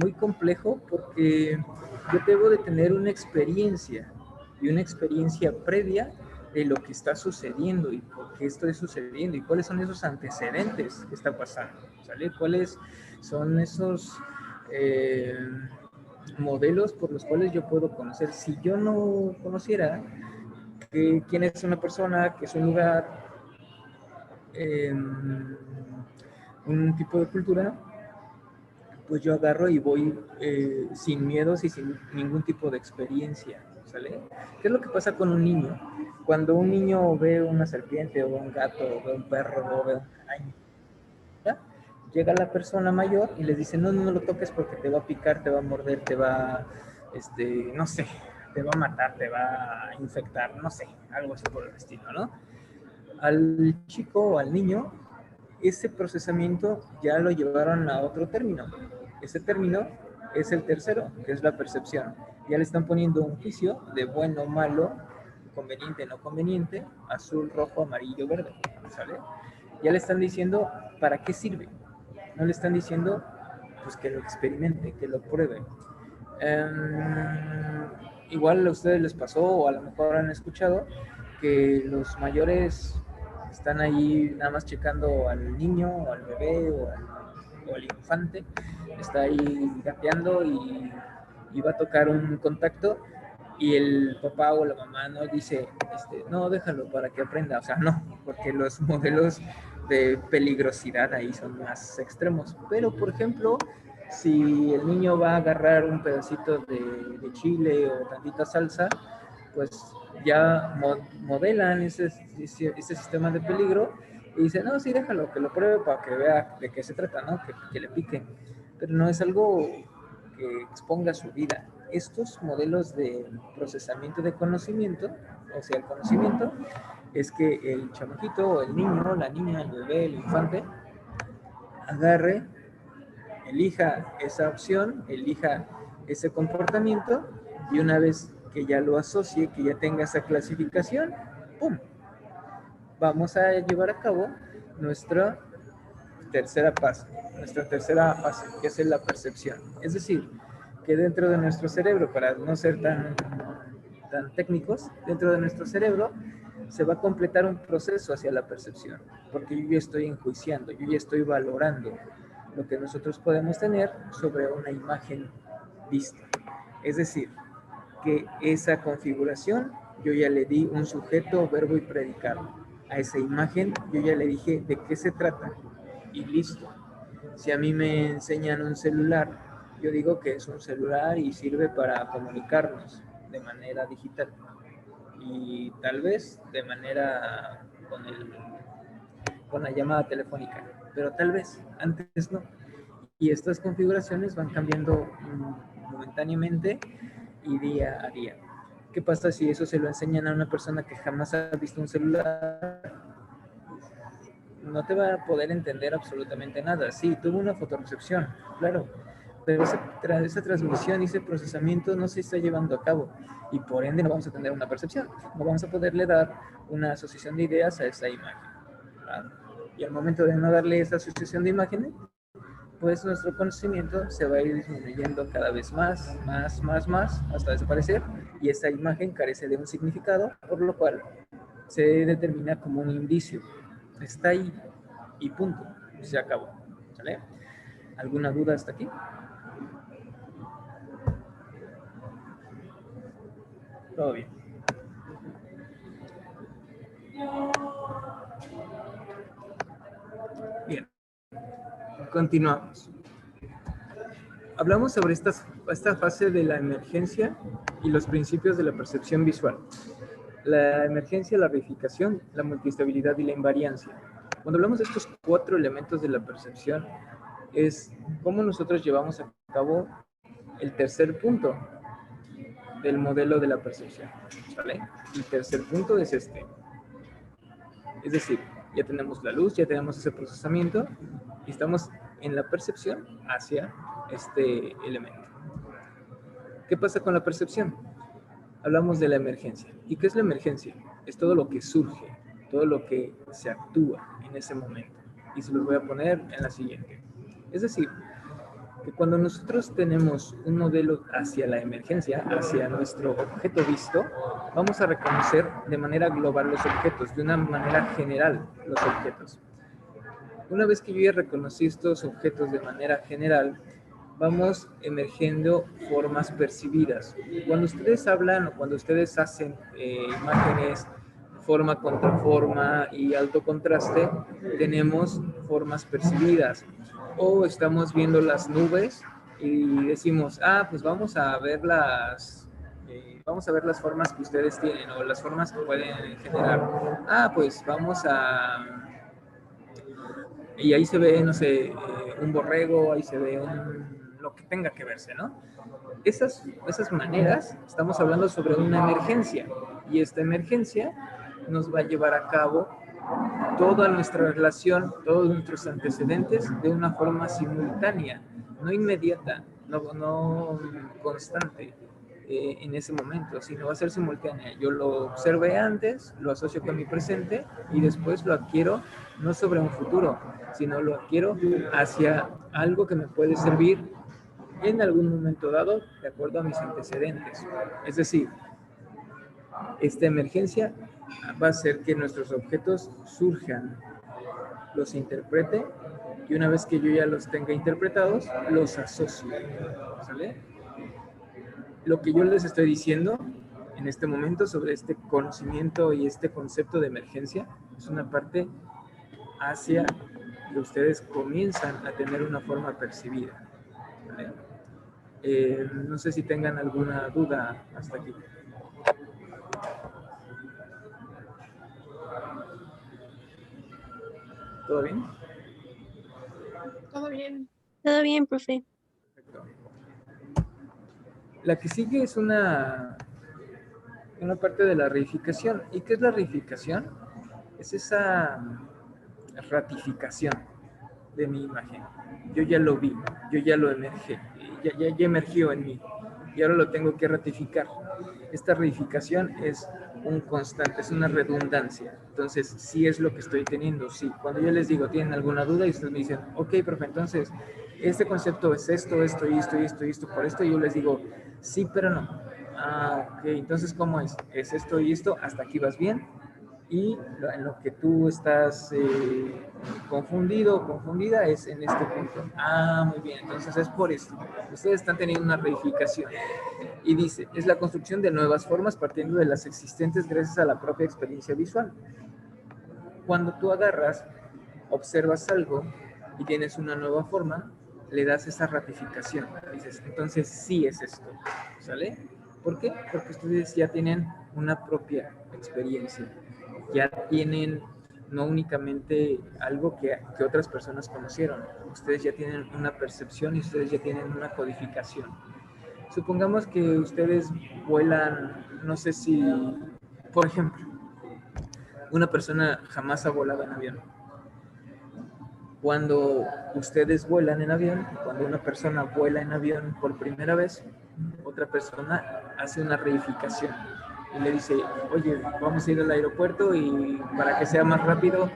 muy complejo porque yo debo de tener una experiencia y una experiencia previa de lo que está sucediendo y por qué esto es sucediendo y cuáles son esos antecedentes que está pasando, ¿sale? ¿Cuáles son esos modelos por los cuales yo puedo conocer? Si yo no conociera quién es una persona, qué es un lugar, un tipo de cultura, pues yo agarro y voy sin miedos y sin ningún tipo de experiencia, ¿sale? ¿Qué es lo que pasa con un niño? Cuando un niño ve una serpiente o un gato o ve un perro o ve un araña, ¿ya? Llega la persona mayor y les dice, no, no lo toques porque te va a picar, te va a morder, te va, no sé, te va a matar, te va a infectar, no sé, algo así por el estilo, ¿no? Al chico o al niño, ese procesamiento ya lo llevaron a otro término. Ese término es el tercero, que es la percepción. Ya le están poniendo un juicio de bueno, malo, conveniente, no conveniente, azul, rojo, amarillo, verde, ¿sale? Ya le están diciendo para qué sirve. No le están diciendo pues que lo experimente, que lo pruebe. Igual a ustedes les pasó o a lo mejor han escuchado que los mayores están ahí nada más checando al niño o al bebé o al infante, está ahí gateando y va a tocar un contacto y el papá o la mamá no dice, no, déjalo para que aprenda, o sea, no, porque los modelos de peligrosidad ahí son más extremos. Pero, por ejemplo, si el niño va a agarrar un pedacito de chile o tantita salsa, pues ya modelan ese sistema de peligro y dicen, no, sí, déjalo, que lo pruebe para que vea de qué se trata, ¿no? Que le pique. Pero no es algo que exponga su vida. Estos modelos de procesamiento de conocimiento, o sea, el conocimiento, es que el chamaquito o el niño, la niña, el bebé, el infante, agarre, elija esa opción, elija ese comportamiento y una vez que ya lo asocie, que ya tenga esa clasificación, ¡pum! Vamos a llevar a cabo nuestra tercera fase, que es la percepción. Es decir, que dentro de nuestro cerebro, para no ser tan técnicos, dentro de nuestro cerebro se va a completar un proceso hacia la percepción, porque yo ya estoy enjuiciando, yo ya estoy valorando lo que nosotros podemos tener sobre una imagen vista. Es decir, que esa configuración yo ya le di un sujeto, verbo y predicado. A esa imagen yo ya le dije de qué se trata y listo. Si a mí me enseñan un celular, yo digo que es un celular y sirve para comunicarnos de manera digital y tal vez de manera con la llamada telefónica, pero tal vez antes no. Y estas configuraciones van cambiando momentáneamente y día a día. ¿Qué pasa si eso se lo enseñan a una persona que jamás ha visto un celular? No te va a poder entender absolutamente nada. Sí, tuvo una fotorrecepción, claro, pero esa transmisión y ese procesamiento no se está llevando a cabo y por ende no vamos a tener una percepción, no vamos a poderle dar una asociación de ideas a esa imagen, ¿verdad? Y al momento de no darle esa asociación de imágenes, pues nuestro conocimiento se va a ir disminuyendo cada vez más, hasta desaparecer, y esa imagen carece de un significado, por lo cual se determina como un indicio. Está ahí y punto, se acabó. ¿Sale? ¿Alguna duda hasta aquí? Todo bien. Bien. Continuamos. Hablamos sobre esta fase de la emergencia y los principios de la percepción visual. La emergencia, la reificación, la multiestabilidad y la invariancia. Cuando hablamos de estos 4 elementos de la percepción, es cómo nosotros llevamos a cabo el tercer punto del modelo de la percepción, ¿vale? El tercer punto es este. Es decir, ya tenemos la luz, ya tenemos ese procesamiento y estamos en la percepción hacia este elemento. ¿Qué pasa con la percepción? Hablamos de la emergencia. ¿Y qué es la emergencia? Es todo lo que surge, todo lo que se actúa en ese momento. Y se los voy a poner en la siguiente. Es decir, que cuando nosotros tenemos un modelo hacia la emergencia, hacia nuestro objeto visto, vamos a reconocer de manera global los objetos, de una manera general los objetos. Una vez que yo ya reconocí estos objetos de manera general, vamos emergiendo formas percibidas. Cuando ustedes hablan o cuando ustedes hacen imágenes, forma contra forma y alto contraste, tenemos formas percibidas. O estamos viendo las nubes y decimos, pues vamos a ver las formas que ustedes tienen o las formas que pueden generar. Pues vamos a... Y ahí se ve, no sé, un borrego, ahí se ve lo que tenga que verse, ¿no? Esas maneras, estamos hablando sobre una emergencia, y esta emergencia nos va a llevar a cabo toda nuestra relación, todos nuestros antecedentes de una forma simultánea, no inmediata, no constante en ese momento, sino va a ser simultánea. Yo lo observé antes, lo asocio con mi presente y después lo adquiero no sobre un futuro, sino lo adquiero hacia algo que me puede servir en algún momento dado de acuerdo a mis antecedentes. Es decir, esta emergencia va a hacer que nuestros objetos surjan, los interprete y una vez que yo ya los tenga interpretados, los asocio. ¿Sale? Lo que yo les estoy diciendo en este momento sobre este conocimiento y este concepto de emergencia es una parte hacia que ustedes comienzan a tener una forma percibida. ¿Vale? No sé si tengan alguna duda hasta aquí. ¿Todo bien? Todo bien. Todo bien, profe. Perfecto. La que sigue es una parte de la reificación. ¿Y qué es la reificación? Es esa ratificación de mi imagen. Yo ya lo vi, yo ya lo emergí, ya emergió en mí y ahora lo tengo que ratificar. Esta reificación es un constante, es una redundancia. Entonces, sí es lo que estoy teniendo, sí. Cuando yo les digo, ¿tienen alguna duda? Y ustedes me dicen, ok, profe, entonces, este concepto es esto, esto, y esto, y esto, y esto, por esto, y yo les digo, sí, pero no. Ok, entonces, ¿cómo es? Es esto y esto, hasta aquí vas bien. Y en lo que tú estás confundido o confundida es en este punto. Muy bien, entonces es por esto. Ustedes están teniendo una reificación. Y dice, es la construcción de nuevas formas partiendo de las existentes gracias a la propia experiencia visual. Cuando tú agarras, observas algo y tienes una nueva forma, le das esa ratificación. Dices, entonces sí es esto. ¿Sale? ¿Por qué? Porque ustedes ya tienen una propia experiencia. Ya tienen no únicamente algo que otras personas conocieron. Ustedes ya tienen una percepción y ustedes ya tienen una codificación. Supongamos que ustedes vuelan, no sé si, por ejemplo, una persona jamás ha volado en avión. Cuando ustedes vuelan en avión, cuando una persona vuela en avión por primera vez, otra persona hace una reificación y le dice, oye, vamos a ir al aeropuerto y para que sea más rápido,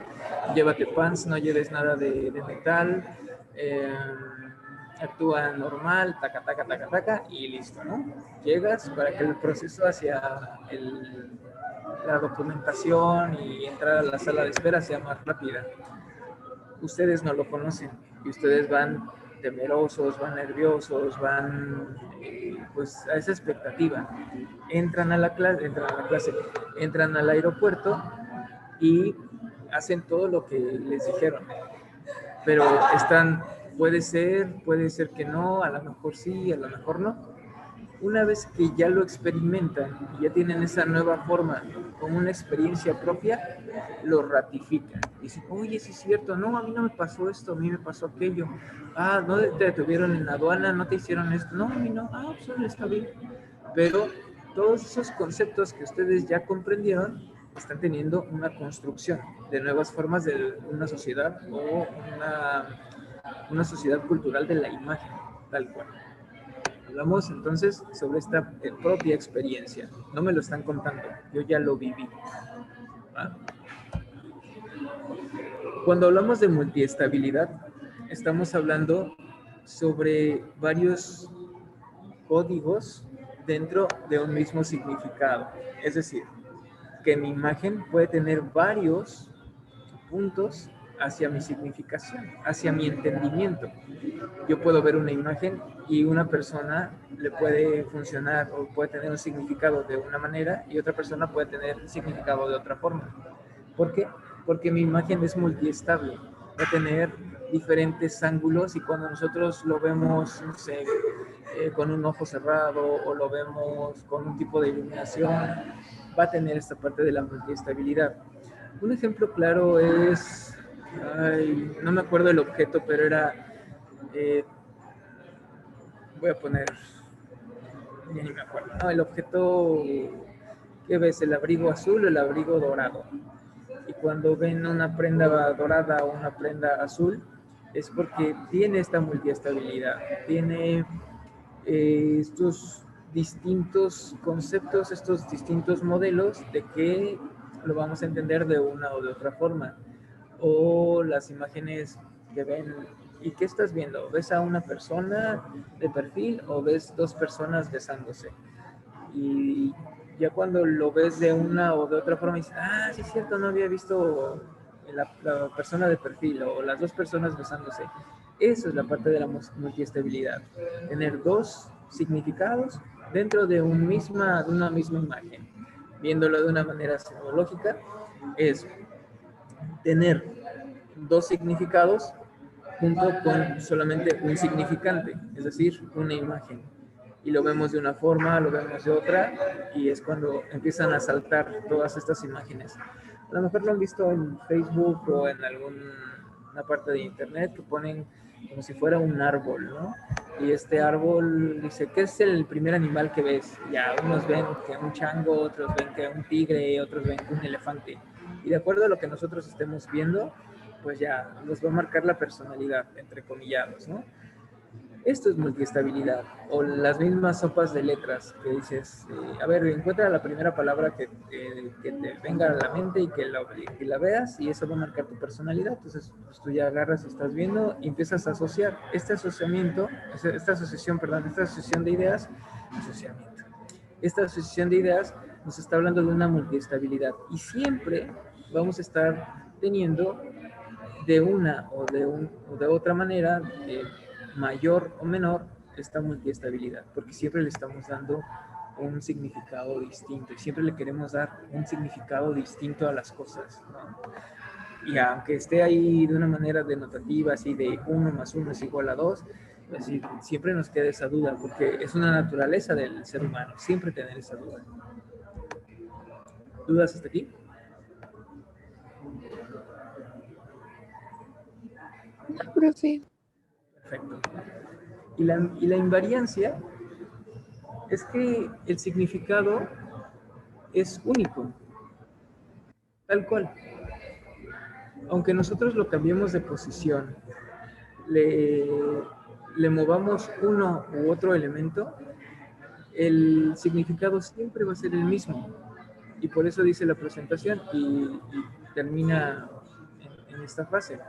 llévate pants, no lleves nada de metal, actúa normal, taca, taca, taca, taca, y listo, ¿no? Llegas para que el proceso hacia la documentación y entrar a la sala de espera sea más rápida. Ustedes no lo conocen y ustedes van temerosos, van nerviosos, van pues a esa expectativa. Entran al aeropuerto y hacen todo lo que les dijeron. Pero puede ser que no, a lo mejor sí, a lo mejor no. Una vez que ya lo experimentan y ya tienen esa nueva forma como una experiencia propia, lo ratifican. Dicen, oye, sí es cierto, no, a mí no me pasó esto, a mí me pasó aquello. No te detuvieron en la aduana, no te hicieron esto, no, a mí no, solo está bien. Pero todos esos conceptos que ustedes ya comprendieron están teniendo una construcción de nuevas formas de una sociedad o una sociedad cultural de la imagen, tal cual. Hablamos entonces sobre esta propia experiencia. No me lo están contando, yo ya lo viví. ¿Va? Cuando hablamos de multiestabilidad, estamos hablando sobre varios códigos dentro de un mismo significado. Es decir, que mi imagen puede tener varios puntos hacia mi significación, hacia mi entendimiento. Yo puedo ver una imagen y una persona le puede funcionar o puede tener un significado de una manera y otra persona puede tener un significado de otra forma. ¿Por qué? Porque mi imagen es multiestable, va a tener diferentes ángulos y cuando nosotros lo vemos, no sé, con un ojo cerrado o lo vemos con un tipo de iluminación, va a tener esta parte de la multiestabilidad. Un ejemplo claro es, no me acuerdo el objeto, pero era, voy a poner, ya ni me acuerdo, no, el objeto que ves, el abrigo azul o el abrigo dorado. Y cuando ven una prenda dorada o una prenda azul, es porque tiene esta multiestabilidad, tiene estos distintos conceptos, estos distintos modelos de que lo vamos a entender de una o de otra forma. O las imágenes que ven, ¿y qué estás viendo? ¿Ves a una persona de perfil o ves dos personas besándose? Y ya cuando lo ves de una o de otra forma, dices, sí es cierto, no había visto la persona de perfil o las dos personas besándose. Eso es la parte de la multiestabilidad. Tener dos significados dentro de una misma imagen. Viéndolo de una manera semológica, es tener dos significados junto con solamente un significante, es decir, una imagen. Y lo vemos de una forma, lo vemos de otra, y es cuando empiezan a saltar todas estas imágenes. A lo mejor lo han visto en Facebook o en alguna parte de internet que ponen como si fuera un árbol, ¿no? Y este árbol dice, ¿qué es el primer animal que ves? Ya, unos ven que un chango, otros ven que un tigre, otros ven que un elefante. Y de acuerdo a lo que nosotros estemos viendo, pues ya nos va a marcar la personalidad, entre comillados, ¿no? Esto es multiestabilidad, o las mismas sopas de letras que dices, a ver, encuentra la primera palabra que te venga a la mente y que la veas y eso va a marcar tu personalidad. Entonces, pues tú ya agarras y estás viendo y empiezas a asociar. Esta asociación de ideas, esta asociación de ideas nos está hablando de una multiestabilidad y siempre vamos a estar teniendo de una o de otra manera, mayor o menor, esta multiestabilidad, porque siempre le estamos dando un significado distinto y siempre le queremos dar un significado distinto a las cosas, ¿no? Y aunque esté ahí de una manera denotativa, así de 1 más 1 es igual a 2, pues siempre nos queda esa duda, porque es una naturaleza del ser humano, siempre tener esa duda. ¿Dudas hasta aquí? Profe. Perfecto. Y la invariancia es que el significado es único, tal cual. Aunque nosotros lo cambiemos de posición, le movamos uno u otro elemento, el significado siempre va a ser el mismo. Y por eso dice la presentación y termina en esta frase.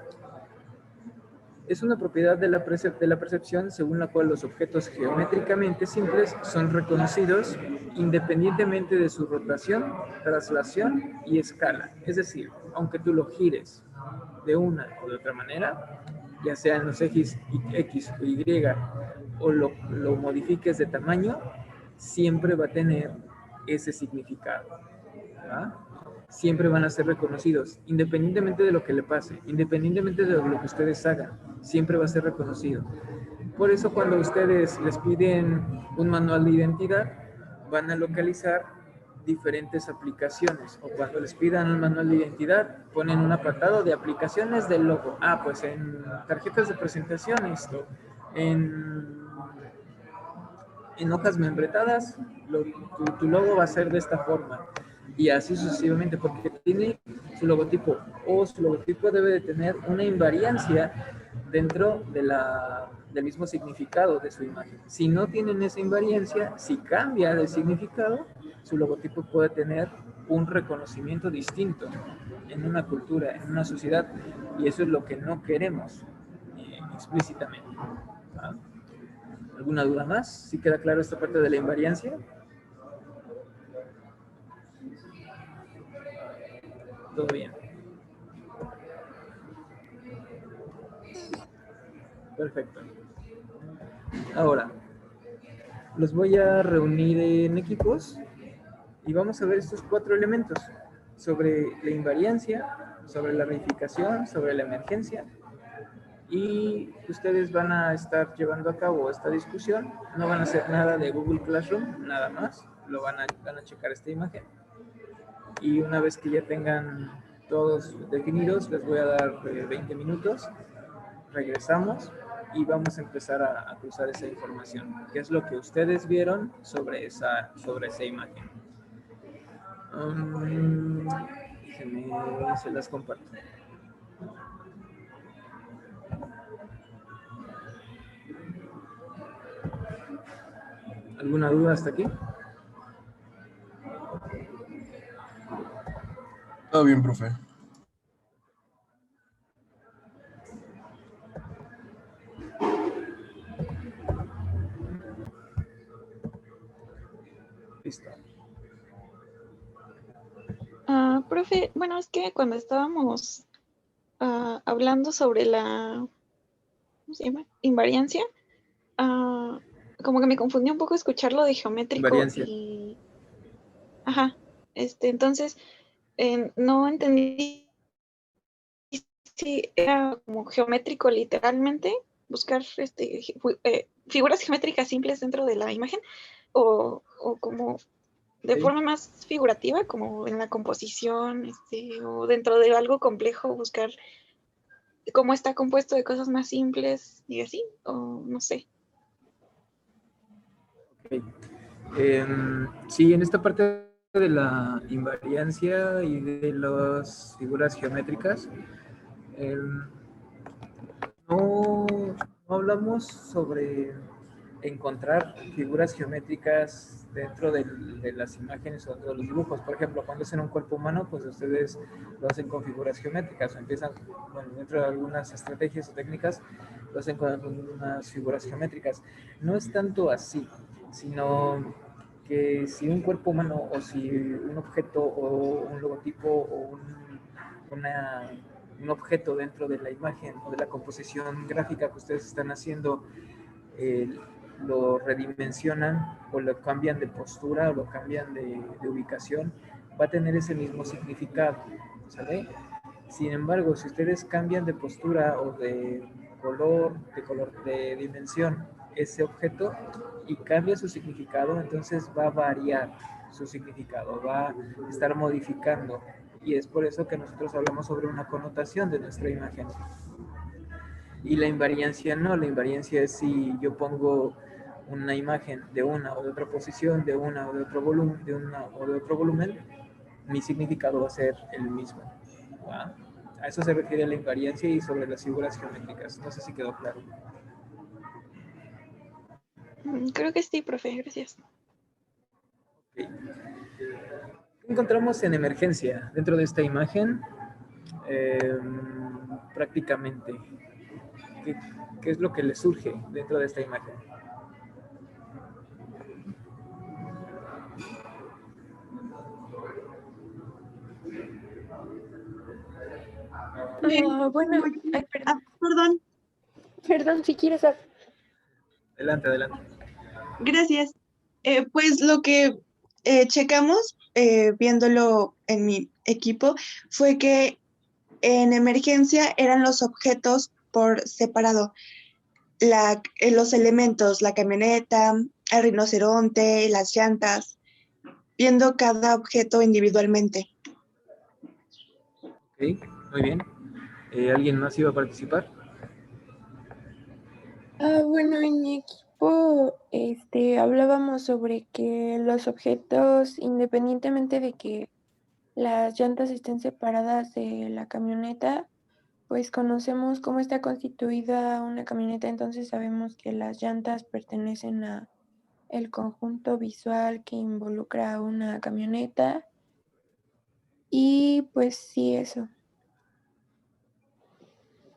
Es una propiedad de la percepción según la cual los objetos geométricamente simples son reconocidos independientemente de su rotación, traslación y escala. Es decir, aunque tú lo gires de una o de otra manera, ya sea en los X o Y, o lo modifiques de tamaño, siempre va a tener ese significado, ¿verdad? Siempre van a ser reconocidos, independientemente de lo que le pase, independientemente de lo que ustedes hagan, siempre va a ser reconocido. Por eso cuando ustedes les piden un manual de identidad, van a localizar diferentes aplicaciones, o cuando les pidan un manual de identidad, ponen un apartado de aplicaciones del logo. Pues en tarjetas de presentación esto, en hojas membretadas, tu logo va a ser de esta forma. Y así sucesivamente, porque tiene su logotipo, o su logotipo debe de tener una invariancia dentro del mismo significado de su imagen. Si no tienen esa invariancia, si cambia de significado, su logotipo puede tener un reconocimiento distinto. en una cultura, en una sociedad, y eso es lo que no queremos explícitamente. ¿Va? ¿Alguna duda más? ¿Sí queda claro esta parte de la invariancia? Todo bien. Perfecto. Ahora, los voy a reunir en equipos y vamos a ver estos 4 elementos sobre la invariancia, sobre la reificación, sobre la emergencia, y ustedes van a estar llevando a cabo esta discusión. No van a hacer nada de Google Classroom, nada más, van a checar esta imagen, y una vez que ya tengan todos definidos, les voy a dar 20 minutos, regresamos y vamos a empezar a cruzar esa información, qué es lo que ustedes vieron sobre esa imagen. Déjenme, se las comparto. ¿Alguna duda hasta aquí? Todo bien, profe. Listo. Profe, bueno, es que cuando estábamos hablando sobre la, ¿cómo se llama? Invariancia, como que me confundió un poco escuchar lo de geométrico Invariancia. y... Ajá, entonces no entendí si era como geométrico literalmente, buscar figuras geométricas simples dentro de la imagen, o como de Sí. forma más figurativa, como en la composición, o dentro de algo complejo, buscar cómo está compuesto de cosas más simples y así, o no sé. Okay. Sí, en esta parte de la invariancia y de las figuras geométricas, no hablamos sobre encontrar figuras geométricas dentro de las imágenes o dentro de los dibujos. Por ejemplo, cuando hacen un cuerpo humano, pues ustedes lo hacen con figuras geométricas, o empiezan, bueno, dentro de algunas estrategias o técnicas, lo hacen con algunas figuras geométricas. No es tanto así, sino que si un cuerpo humano o si un objeto o un logotipo o un objeto dentro de la imagen o de la composición gráfica que ustedes están haciendo, lo redimensionan o lo cambian de postura o lo cambian de ubicación, va a tener ese mismo significado, ¿sale? Sin embargo, si ustedes cambian de postura o de color, de dimensión ese objeto y cambia su significado, entonces va a variar su significado, va a estar modificando. Y es por eso que nosotros hablamos sobre una connotación de nuestra imagen. Y la invariancia no, la invariancia es si yo pongo una imagen de una o de otra posición, de una o de otro volumen, mi significado va a ser el mismo. ¿Va? A eso se refiere la invariancia y sobre las figuras geométricas. No sé si quedó claro. Creo que sí, profe, gracias. Okay. ¿Qué encontramos en emergencia dentro de esta imagen? Prácticamente, ¿qué es lo que le surge dentro de esta imagen? Bueno, ay, Perdón, perdón, si quieres. Adelante, adelante. gracias. Pues lo que checamos, viéndolo en mi equipo, fue que en emergencia eran los objetos por separado, los elementos, la camioneta, el rinoceronte, las llantas, viendo cada objeto individualmente. Ok, muy bien. ¿Alguien más iba a participar? Bueno, en mi equipo, hablábamos sobre que los objetos, independientemente de que las llantas estén separadas de la camioneta, pues conocemos cómo está constituida una camioneta, entonces sabemos que las llantas pertenecen a el conjunto visual que involucra a una camioneta Y pues sí, eso.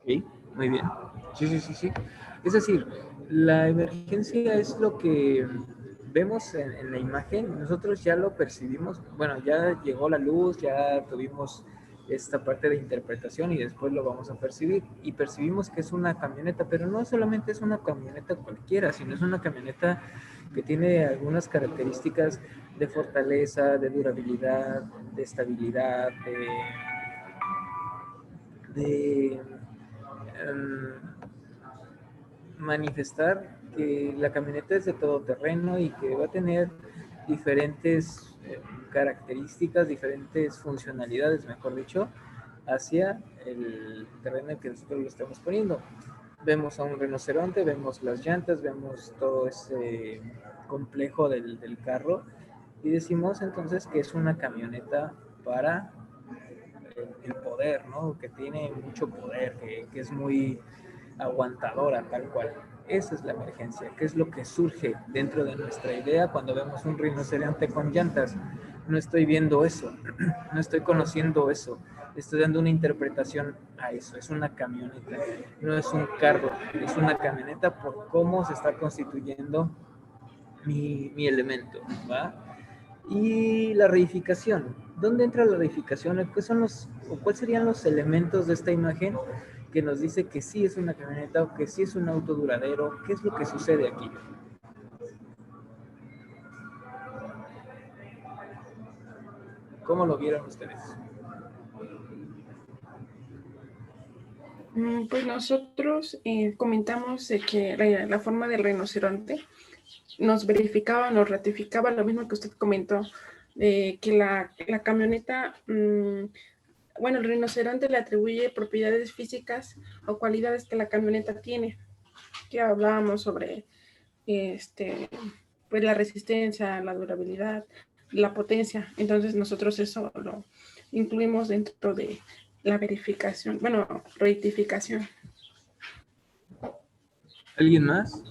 Ok, muy bien. Sí, sí, sí, sí. Es decir, la emergencia es lo que vemos en la imagen, nosotros ya lo percibimos, bueno, ya llegó la luz, ya tuvimos esta parte de interpretación y después lo vamos a percibir y percibimos que es una camioneta, pero no solamente es una camioneta cualquiera, sino es una camioneta que tiene algunas características de fortaleza, de durabilidad, de estabilidad, de manifestar que la camioneta es de todo terreno y que va a tener diferentes características, diferentes funcionalidades, mejor dicho, hacia el terreno en que nosotros lo estamos poniendo. Vemos a un rinoceronte, vemos las llantas, vemos todo ese complejo del carro y decimos entonces que es una camioneta para el poder, ¿no? Que tiene mucho poder, que es muy aguantadora, tal cual. Esa es la emergencia, que es lo que surge dentro de nuestra idea cuando vemos un rinoceronte con llantas. No estoy viendo eso, no estoy conociendo eso, estoy dando una interpretación a eso. Es una camioneta, no es un carro, es una camioneta por cómo se está constituyendo mi elemento, ¿va? Y la reificación. ¿Dónde entra la reificación? ¿Cuáles serían los elementos de esta imagen que nos dice que sí es una camioneta o que sí es un auto duradero? ¿Qué es lo que sucede aquí? ¿Cómo lo vieron ustedes? Pues nosotros comentamos de que la forma del rinoceronte nos verificaba, nos ratificaba lo mismo que usted comentó, que la camioneta, bueno, el rinoceronte le atribuye propiedades físicas o cualidades que la camioneta tiene, que hablábamos sobre pues la resistencia, la durabilidad, la potencia. Entonces nosotros eso lo incluimos dentro de la verificación, bueno, rectificación. ¿Alguien más?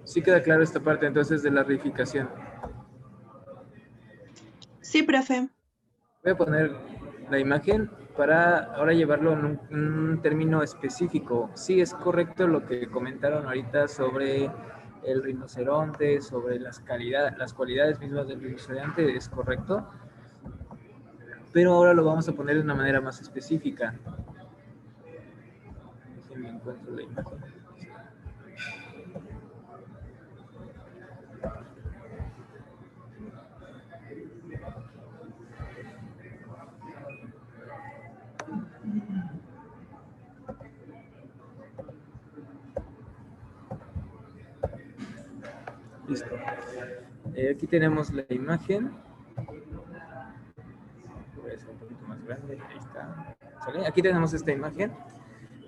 Sí queda claro esta parte entonces de la reificación. Sí, profe. Voy a poner la imagen para ahora llevarlo en un término específico. Sí, es correcto lo que comentaron ahorita sobre el rinoceronte, sobre las cualidades mismas del rinoceronte, es correcto. Pero ahora lo vamos a poner de una manera más específica. Déjenme encuentro la imagen. Listo. Aquí tenemos la imagen. Voy a hacer un poquito más grande. Ahí está. ¿Sale? Aquí tenemos esta imagen.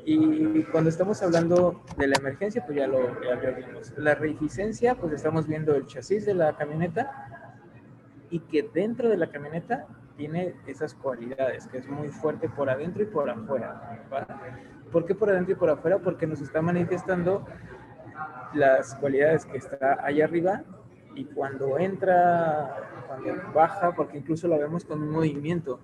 Y cuando estamos hablando de la emergencia, pues ya lo vimos. La reificencia, pues estamos viendo el chasis de la camioneta y que dentro de la camioneta tiene esas cualidades, que es muy fuerte por adentro y por afuera, ¿va? ¿Por qué por adentro y por afuera? Porque nos está manifestando las cualidades que está allá arriba y cuando baja, porque incluso lo vemos con un movimiento,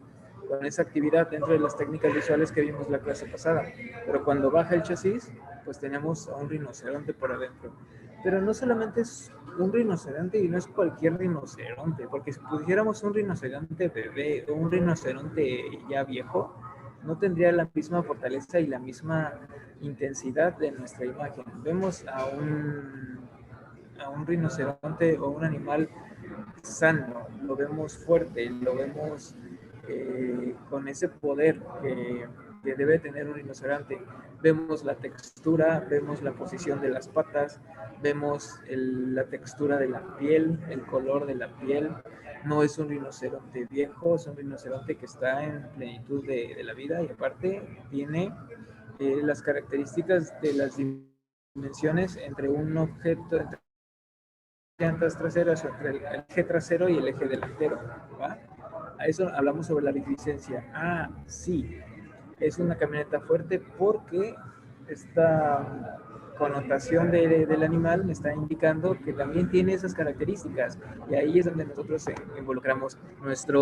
con esa actividad dentro de las técnicas visuales que vimos la clase pasada. Pero cuando baja el chasis, pues tenemos a un rinoceronte por adentro. Pero no solamente es un rinoceronte y no es cualquier rinoceronte, porque si pusiéramos un rinoceronte bebé o un rinoceronte ya viejo, no tendría la misma fortaleza y la misma intensidad de nuestra imagen. Vemos a un rinoceronte o un animal sano, lo vemos fuerte, lo vemos con ese poder que debe tener un rinoceronte. Vemos la textura, vemos la posición de las patas, vemos la textura de la piel, el color de la piel. No es un rinoceronte viejo, es un rinoceronte que está en plenitud de la vida y aparte tiene las características de las dimensiones entre un objeto, entre llantas traseras, entre el eje trasero y el eje delantero, ¿va? A eso hablamos sobre la reificencia. Sí, es una camioneta fuerte porque está connotación del animal me está indicando que también tiene esas características. Y ahí es donde nosotros involucramos nuestra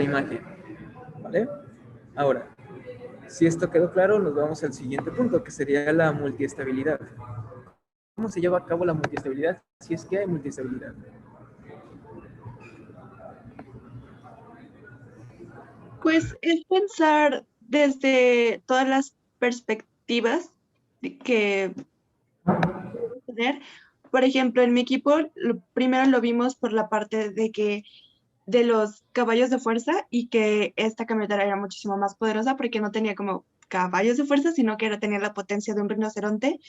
imagen. ¿Vale? Ahora, si esto quedó claro, nos vamos al siguiente punto, que sería la multiestabilidad. ¿Cómo se lleva a cabo la multiestabilidad? Si es que hay multiestabilidad. Pues es pensar desde todas las perspectivas que puede tener. Por ejemplo, en mi equipo, primero lo vimos por la parte de que de los caballos de fuerza y que esta camioneta era muchísimo más poderosa porque no tenía como caballos de fuerza, sino que tenía la potencia de un rinoceronte.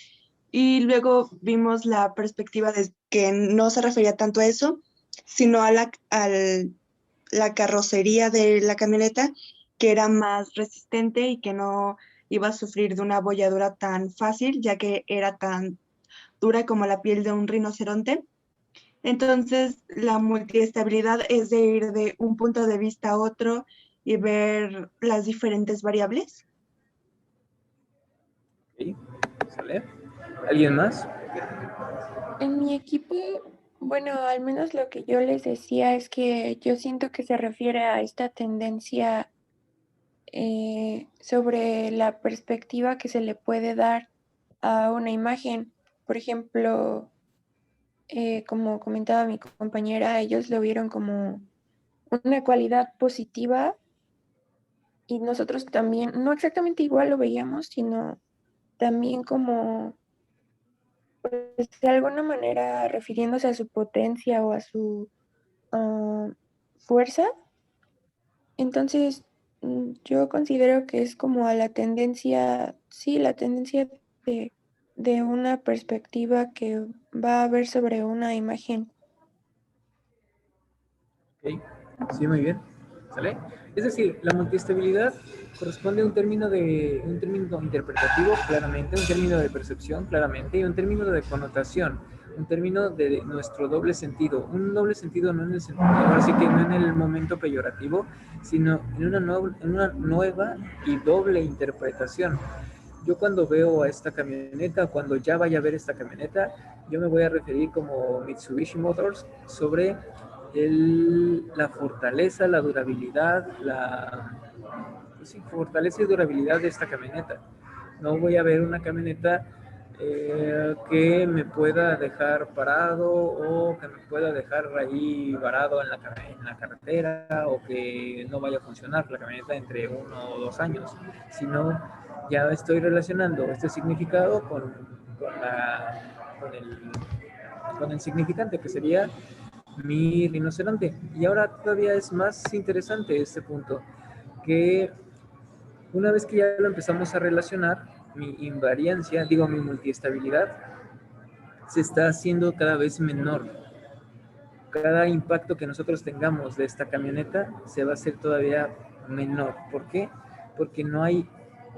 Y luego vimos la perspectiva de que no se refería tanto a eso, sino a la carrocería de la camioneta, que era más resistente y que no iba a sufrir de una bolladura tan fácil, ya que era tan dura como la piel de un rinoceronte. Entonces, la multiestabilidad es de ir de un punto de vista a otro y ver las diferentes variables. ¿Sí? ¿Sale? ¿Alguien más? En mi equipo, bueno, al menos lo que yo les decía es que yo siento que se refiere a esta tendencia sobre la perspectiva que se le puede dar a una imagen. Por ejemplo, como comentaba mi compañera, ellos lo vieron como una cualidad positiva y nosotros también, no exactamente igual lo veíamos, sino también como, pues, de alguna manera refiriéndose a su potencia o a su ah, fuerza. Entonces, yo considero que es como a la tendencia, sí, la tendencia de una perspectiva que va a ver sobre una imagen. Ok, sí, muy bien. ¿Sale? Es decir, la multiestabilidad corresponde a un término interpretativo, claramente, un término de percepción, claramente, y un término de connotación, un término de nuestro doble sentido. Un doble sentido no en el sentido, ahora sí que no en el momento peyorativo, sino en una nueva y doble interpretación. Yo cuando veo a esta camioneta, cuando ya vaya a ver esta camioneta, yo me voy a referir como Mitsubishi Motors sobre la fortaleza, la durabilidad, pues sí, fortaleza y durabilidad de esta camioneta. No voy a ver una camioneta que me pueda dejar parado o que me pueda dejar ahí varado en la carretera o que no vaya a funcionar la camioneta entre 1 o 2 años, sino ya estoy relacionando este significado con el significante que sería mi rinoceronte. Y ahora todavía es más interesante este punto, que una vez que ya lo empezamos a relacionar, mi multiestabilidad, se está haciendo cada vez menor. Cada impacto que nosotros tengamos de esta camioneta se va a hacer todavía menor. ¿Por qué? Porque no hay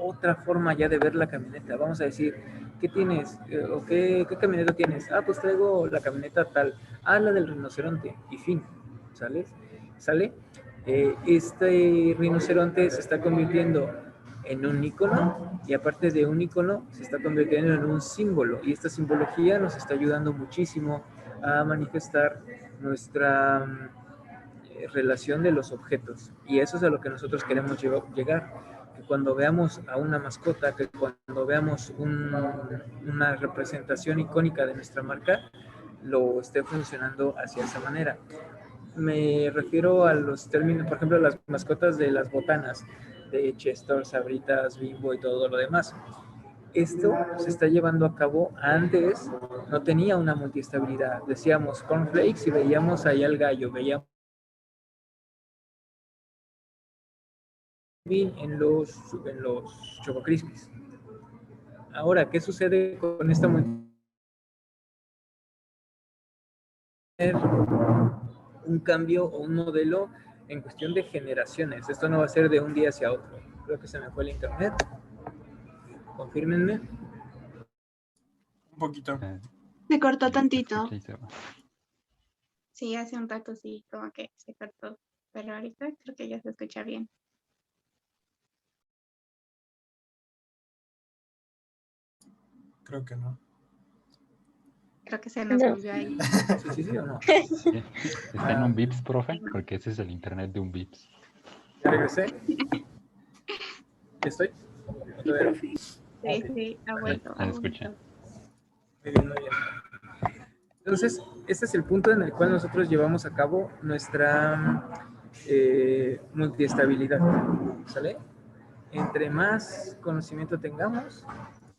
otra forma ya de ver la camioneta. Vamos a decir, ¿qué tienes? ¿O qué camioneta tienes? Ah, pues traigo la camioneta tal. Ah, la del rinoceronte. Y fin. ¿Sale? Este rinoceronte se está convirtiendo en un icono y aparte de un icono se está convirtiendo en un símbolo y esta simbología nos está ayudando muchísimo a manifestar nuestra relación de los objetos y eso es a lo que nosotros queremos llegar, que cuando veamos a una mascota, que cuando veamos una representación icónica de nuestra marca, lo esté funcionando hacia esa manera. Me refiero a los términos, por ejemplo, las mascotas de las botanas, de Chester, Sabritas, Bimbo y todo lo demás. Esto se está llevando a cabo antes, no tenía una multiestabilidad. Decíamos cornflakes y veíamos ahí al gallo, veíamos en los Choco Crispies. Ahora, ¿qué sucede con esta multiestabilidad? Un cambio o un modelo en cuestión de generaciones. Esto no va a ser de un día hacia otro. Creo que se me fue el internet. Confírmenme. Un poquito. Se cortó Sí, se tantito. escucha y se va. Sí, hace un rato sí, como que se cortó, pero ahorita creo que ya se escucha bien. Creo que no. Creo que se nos No. volvió ahí. Sí o no. ¿Está en un VIPS, profe? Porque ese es el internet de un VIPS. ¿Ya regresé? ¿Ya estoy? ¿Todavía no? Sí, ha vuelto. ¿Me escuchan? Muy bien, muy bien. Entonces, este es el punto en el cual nosotros llevamos a cabo nuestra multiestabilidad. ¿Sale? Entre más conocimiento tengamos,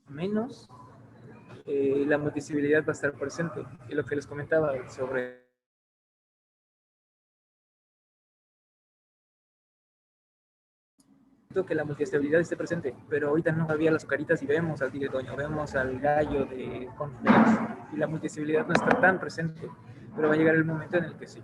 menos la multiestabilidad va a estar presente. Y lo que les comentaba sobre que la multiestabilidad esté presente, pero ahorita no había las caritas y vemos al tigre toño, vemos al gallo de Cornflakes y la multiestabilidad no está tan presente, pero va a llegar el momento en el que sí.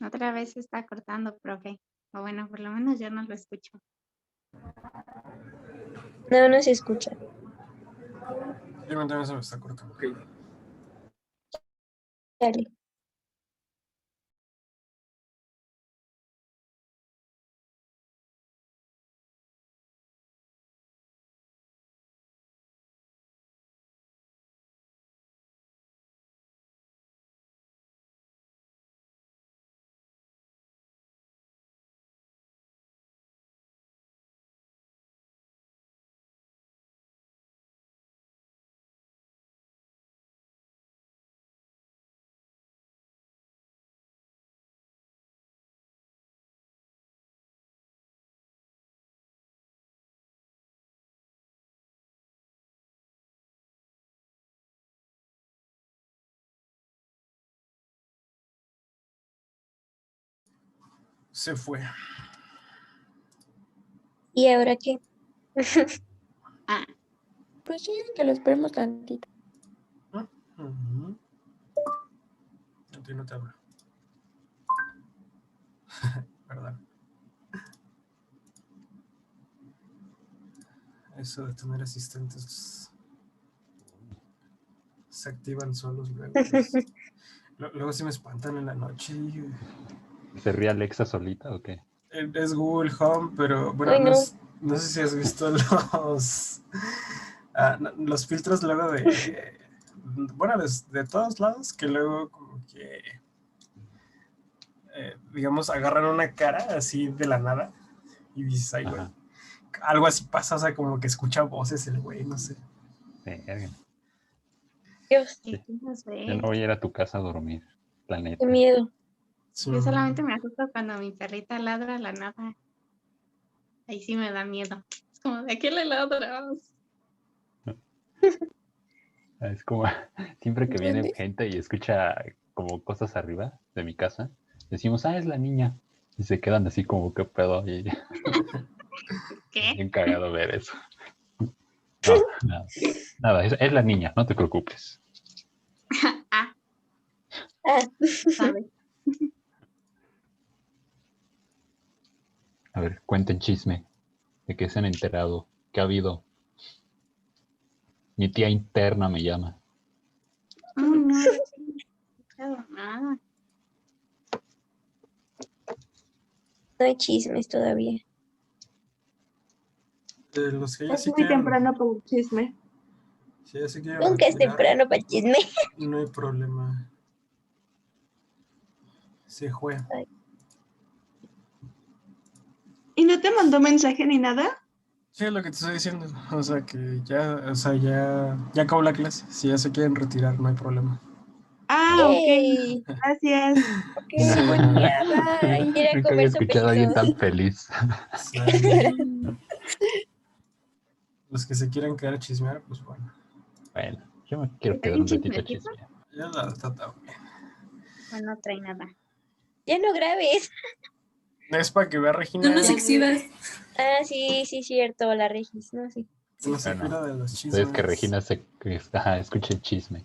Otra vez se está cortando, profe. O bueno, por lo menos yo no lo escucho. No se escucha. Yo también se me está cortando. Ok. Dale. Se fue. ¿Y ahora qué? Ah, Pues sí, que lo esperemos tantito. Ujú. A ti no te hablo. Perdón. Eso de tener asistentes se activan solos luego. Luego sí me espantan en la noche. ¿Se ríe Alexa solita o qué? Es Google Home, pero bueno, Ay, no. no sé si has visto los filtros luego bueno, de todos lados, que luego como que, digamos, agarran una cara así de la nada y dices, ay, güey, Ajá. algo así pasa, o sea, como que escucha voces el güey, no sé. Verga. Dios, ¿qué no sé? Yo no voy a ir a tu casa a dormir, la qué neta. miedo. Sí. Yo solamente me asusto cuando mi perrita ladra a la nada. Ahí sí me da miedo. Es como, ¿de qué le ladras? Es como siempre que viene ¿Duendes? gente y escucha como cosas arriba de mi casa, decimos, es la niña. Y se quedan así como, ¿qué pedo? Y ¿Qué? bien cagado ver eso. No, nada, es la niña, no te preocupes. Ah, Ah, ¿sabes? A ver, cuenten chisme. ¿De qué se han enterado? ¿Qué ha habido? Mi tía interna me llama. No he escuchado nada. no hay chismes todavía. De los que ya Es sí muy quieren, temprano para el chisme. si ya se quieren Nunca es retirar, temprano para el chisme. no hay problema. Se juega. ¿Y no te mandó mensaje ni nada? Sí, es lo que te estoy diciendo. O sea, que ya, o sea, ya acabó la clase. Si ya se quieren retirar, no hay problema. Ah, ok. Yay. Gracias. Ok, Sí. buen día, bye. Ir a Nunca había comer escuchado a alguien sopecitos. tan feliz. Sale. Los que se quieran quedar a chismear, pues bueno. Bueno, yo me quiero ¿Trae quedar un un ratito a chismecito? chismear. Ya la verdad también. O no trae nada. Ya no grabes. Es para que vea Regina. No nos que exhibas. Ah, sí, cierto, la Regis, no, sí. no se Bueno, pierda de los Entonces chismes. que Regina escuche el chisme.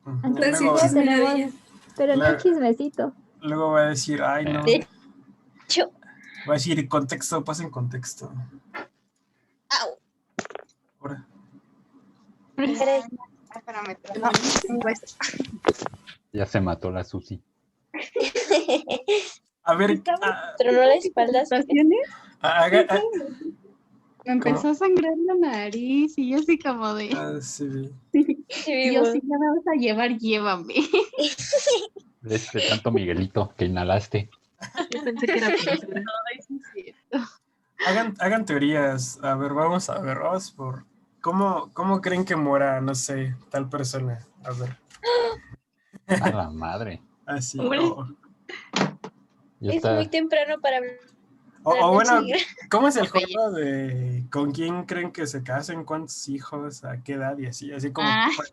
Ujú. Entonces, Luego, chismeadilla. Pero no La- hay chismecito. luego va a decir, ay, no. De hecho, Va a decir, contexto, pasen contexto. au. Ahora. Caray. Espérame, no, tengo esto. Ya se mató la Susi. A ver, Tronó la espalda. ¿Situaciones? haga. Me empezó a sangrar la nariz y yo así como de, Sí. y yo sí ya me vas a llevar, llévame. De tanto Miguelito que inhalaste. Yo pensé que era pintura. Ay, sí es cierto. Hagan teorías. A ver, vamos por. ¿Cómo creen que muera, no sé, tal persona? A ver. A la madre. Así. Ya Es está. muy temprano para hablar. O bueno, Sí. ¿cómo es el juego de con quién creen que se casen, cuántos hijos, a qué edad y así? Así como.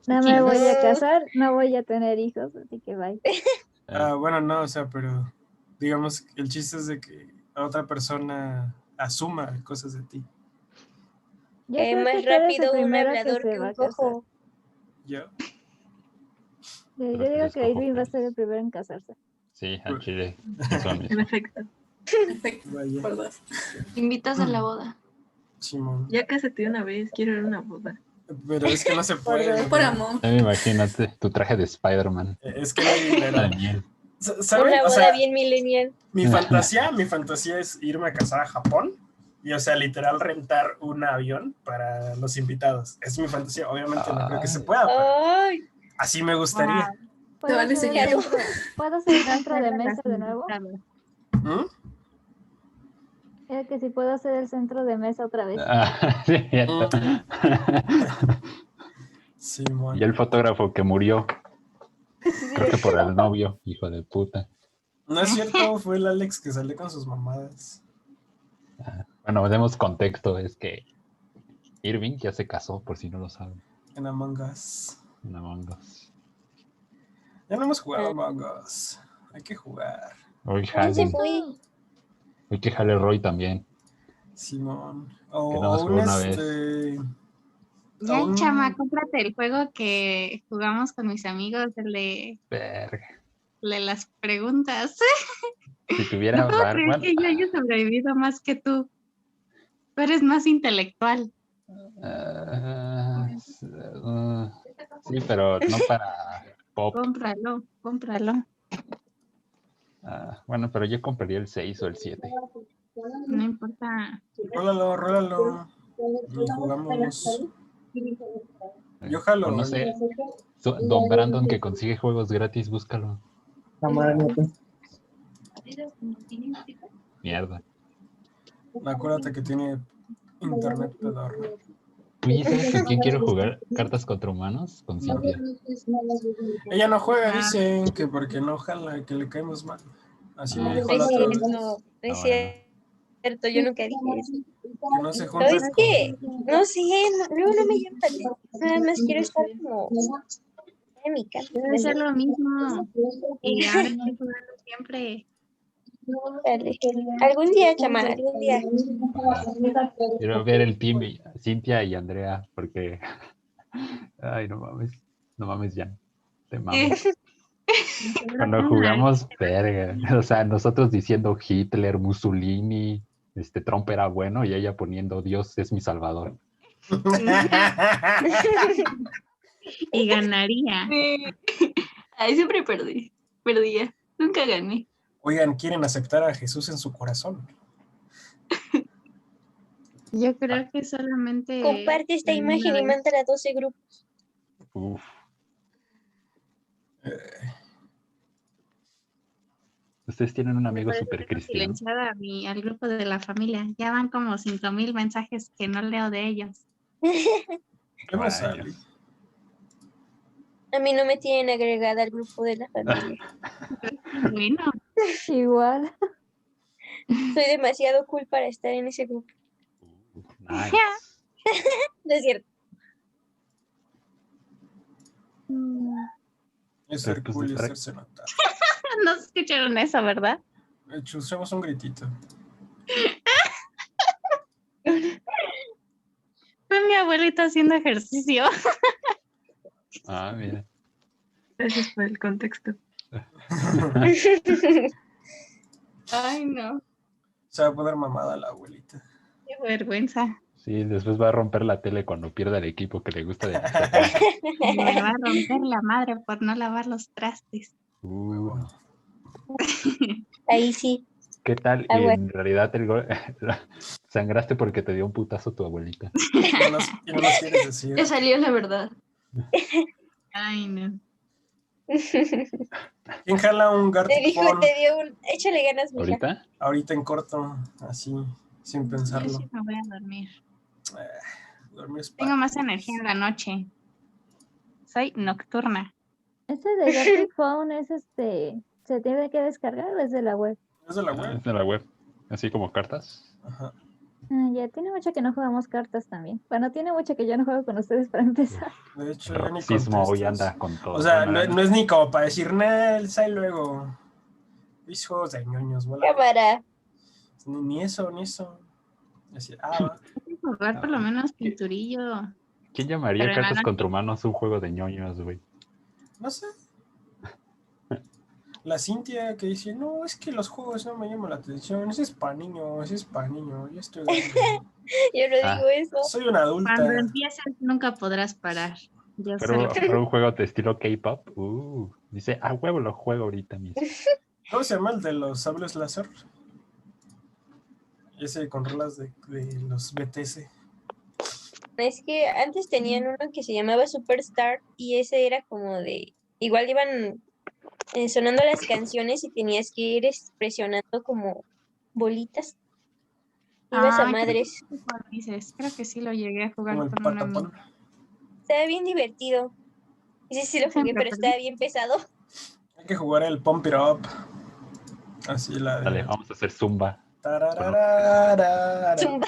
No me voy a casar, no voy a tener hijos, así que bye. Bueno, no, o sea, pero digamos, el chiste es de que la otra persona asuma cosas de ti. Yo creo Más que tú eres el rápido un primero que hablador se que va un a casar. cojo. Yo. Yo Pero digo es que cojo, Irving va a pues. ser el primero en casarse. Sí, al chile. Eso En mismo. efecto. Vaya. Por dos. Invitas a la boda. Simón. Ya cásate una vez, quiero ir a una boda. Pero es que no se puede. Por amor. Imagínate tu traje de Spider-Man. Es que no hay dinero. Daniel. ¿Saben? Una O boda sea, bien millennial. mi fantasía es irme a casar a Japón y, o sea, literal rentar un avión para los invitados. Es mi fantasía. Obviamente no creo que se pueda, pero Ay, así me gustaría. ¿Puedo vale ser señal. ¿Puedo ser dentro de mesa de nuevo? ¿Mm? Es que si puedo ser el centro de mesa otra vez. Sí, cierto. Simón. Y el fotógrafo que murió. Creo que por el novio, hijo de puta. No es cierto, fue el Alex que salió con sus mamadas. Bueno, demos contexto. Es que Irving ya se casó, por si no lo saben. En Among Us. En Among Us. Ya no hemos jugado Among Us. Hay que jugar. Hoy ¿quién se jale. fue? Hoy que jale Roy también. Simón. Que nada más jugó una vez. Ya, un- chama, cómprate el juego que jugamos con mis amigos, el de Verga. las preguntas. Si tuviera No puedo creer barba. que yo haya sobrevivido más que tú. Tú eres más intelectual. Sí, pero no para pop. Cómpralo. Bueno, pero yo compraría el 6 o el 7. No importa. Rólalo. Y jugamos. Yo jalo. O no sé. Don Brandon que consigue juegos gratis, búscalo. Mierda. Acuérdate que tiene internet pedorro. Oye, ¿sabes con quién quiero jugar cartas contra humanos? Con Cintia. Ella no juega, dicen que porque no jala, que le caemos mal. Así me dijo No la es otra vez. cierto, no es cierto, yo nunca dije eso. Que no se No, junta es que, no sé, luego no me llama la atención, nada más quiero estar como en mi casa. Debe ser lo mismo. Y ahora estoy jugando siempre. Dale. Algún día, chama, algún día. Quiero ver el team Cintia y Andrea, porque. Ay, no mames ya. Te mames. Cuando jugamos, verga. O sea, nosotros diciendo Hitler, Mussolini, Trump era bueno y ella poniendo Dios es mi salvador. Y ganaría. Ay, siempre perdía. Nunca gané. Oigan, ¿quieren aceptar a Jesús en su corazón? Yo creo que solamente. Comparte esta imagen y mándala a 12 grupos. Uf. Ustedes tienen un amigo súper cristiano. Silenciada al grupo de la familia. Ya van como 5,000 mensajes que no leo de ellos. ¿Qué me sale? A mí no me tienen agregada al grupo de la familia. Bueno, Igual. Soy demasiado cool para estar en ese grupo. Nice. No es cierto. Es ser Pero, pues, cool y para- hacerse notar. no escucharon eso, ¿verdad? Usamos un gritito. Fue mi abuelito haciendo ejercicio. Mira. Gracias por el contexto. Ay, no. Se va a poner mamada la abuelita. Qué vergüenza. Sí, después va a romper la tele cuando pierda el equipo que le gusta de Me va a romper la madre por no lavar los trastes. No. Ahí sí. ¿Qué tal? Ah, Y bueno. en realidad sangraste porque te dio un putazo tu abuelita. Y no nos quieres decir. Le salió la verdad. Ay, no. ¿Quién jala un Te Gartic dijo, Phone te dio un... Échale ganas, mija. ¿Ahorita? ahorita en corto? Así, sin Yo pensarlo. sí me voy a dormir. Dormir es Tengo para- más energía en la noche. Soy nocturna. Este de Gartic Phone es se tiene que descargar desde la web. Es de la Ah, web. es de la web. Así como cartas. Ajá. Ya tiene mucho que no jugamos cartas también. Bueno, tiene mucho que yo no juego con ustedes para empezar. De hecho, ya ni Roxismo hoy contestas. anda con todo. O sea, Bueno, no es ni como para decir, Nelsa y luego. Mis juegos de ñoños, bola. Cámara. Ni eso, ni eso. Así, va. Hay que jugar por lo menos pinturillo. ¿Quién llamaría Pero en la Cartas noche. contra Humanos un juego de ñoños, güey? No sé. La Cintia que dice, no, es que los juegos no me llaman la atención. Ese es para niños, ese es para niños. Ya estoy grande. Yo no Ah. digo eso. Soy una adulta. Cuando empieces nunca podrás parar. Yo Pero, sé pero un juego de estilo K-pop. Dice, huevo, lo juego ahorita mismo. ¿Cómo se llama el de los sables láser? Ese con rolas de los BTS. Es que antes tenían uno que se llamaba Superstar y ese era como de... Igual iban sonando las canciones y tenías que ir presionando como bolitas. Ibas a Ay, madres. ¿cuál dices? Creo que sí lo llegué a jugar Como el con un amigo. patapón. Estaba bien divertido. Ese sí lo jugué, Siempre pero estaba bien pesado. Hay que jugar el Pump It Up. Así la de. Dale, vamos a hacer zumba. Tararararara, Zumba.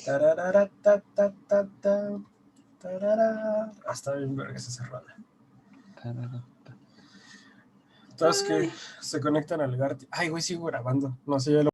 tarararatatata, tarara. Está bien verga esa rola. Todos que se conectan al Gartic. Ay, güey, sigo grabando. No sé, ya lo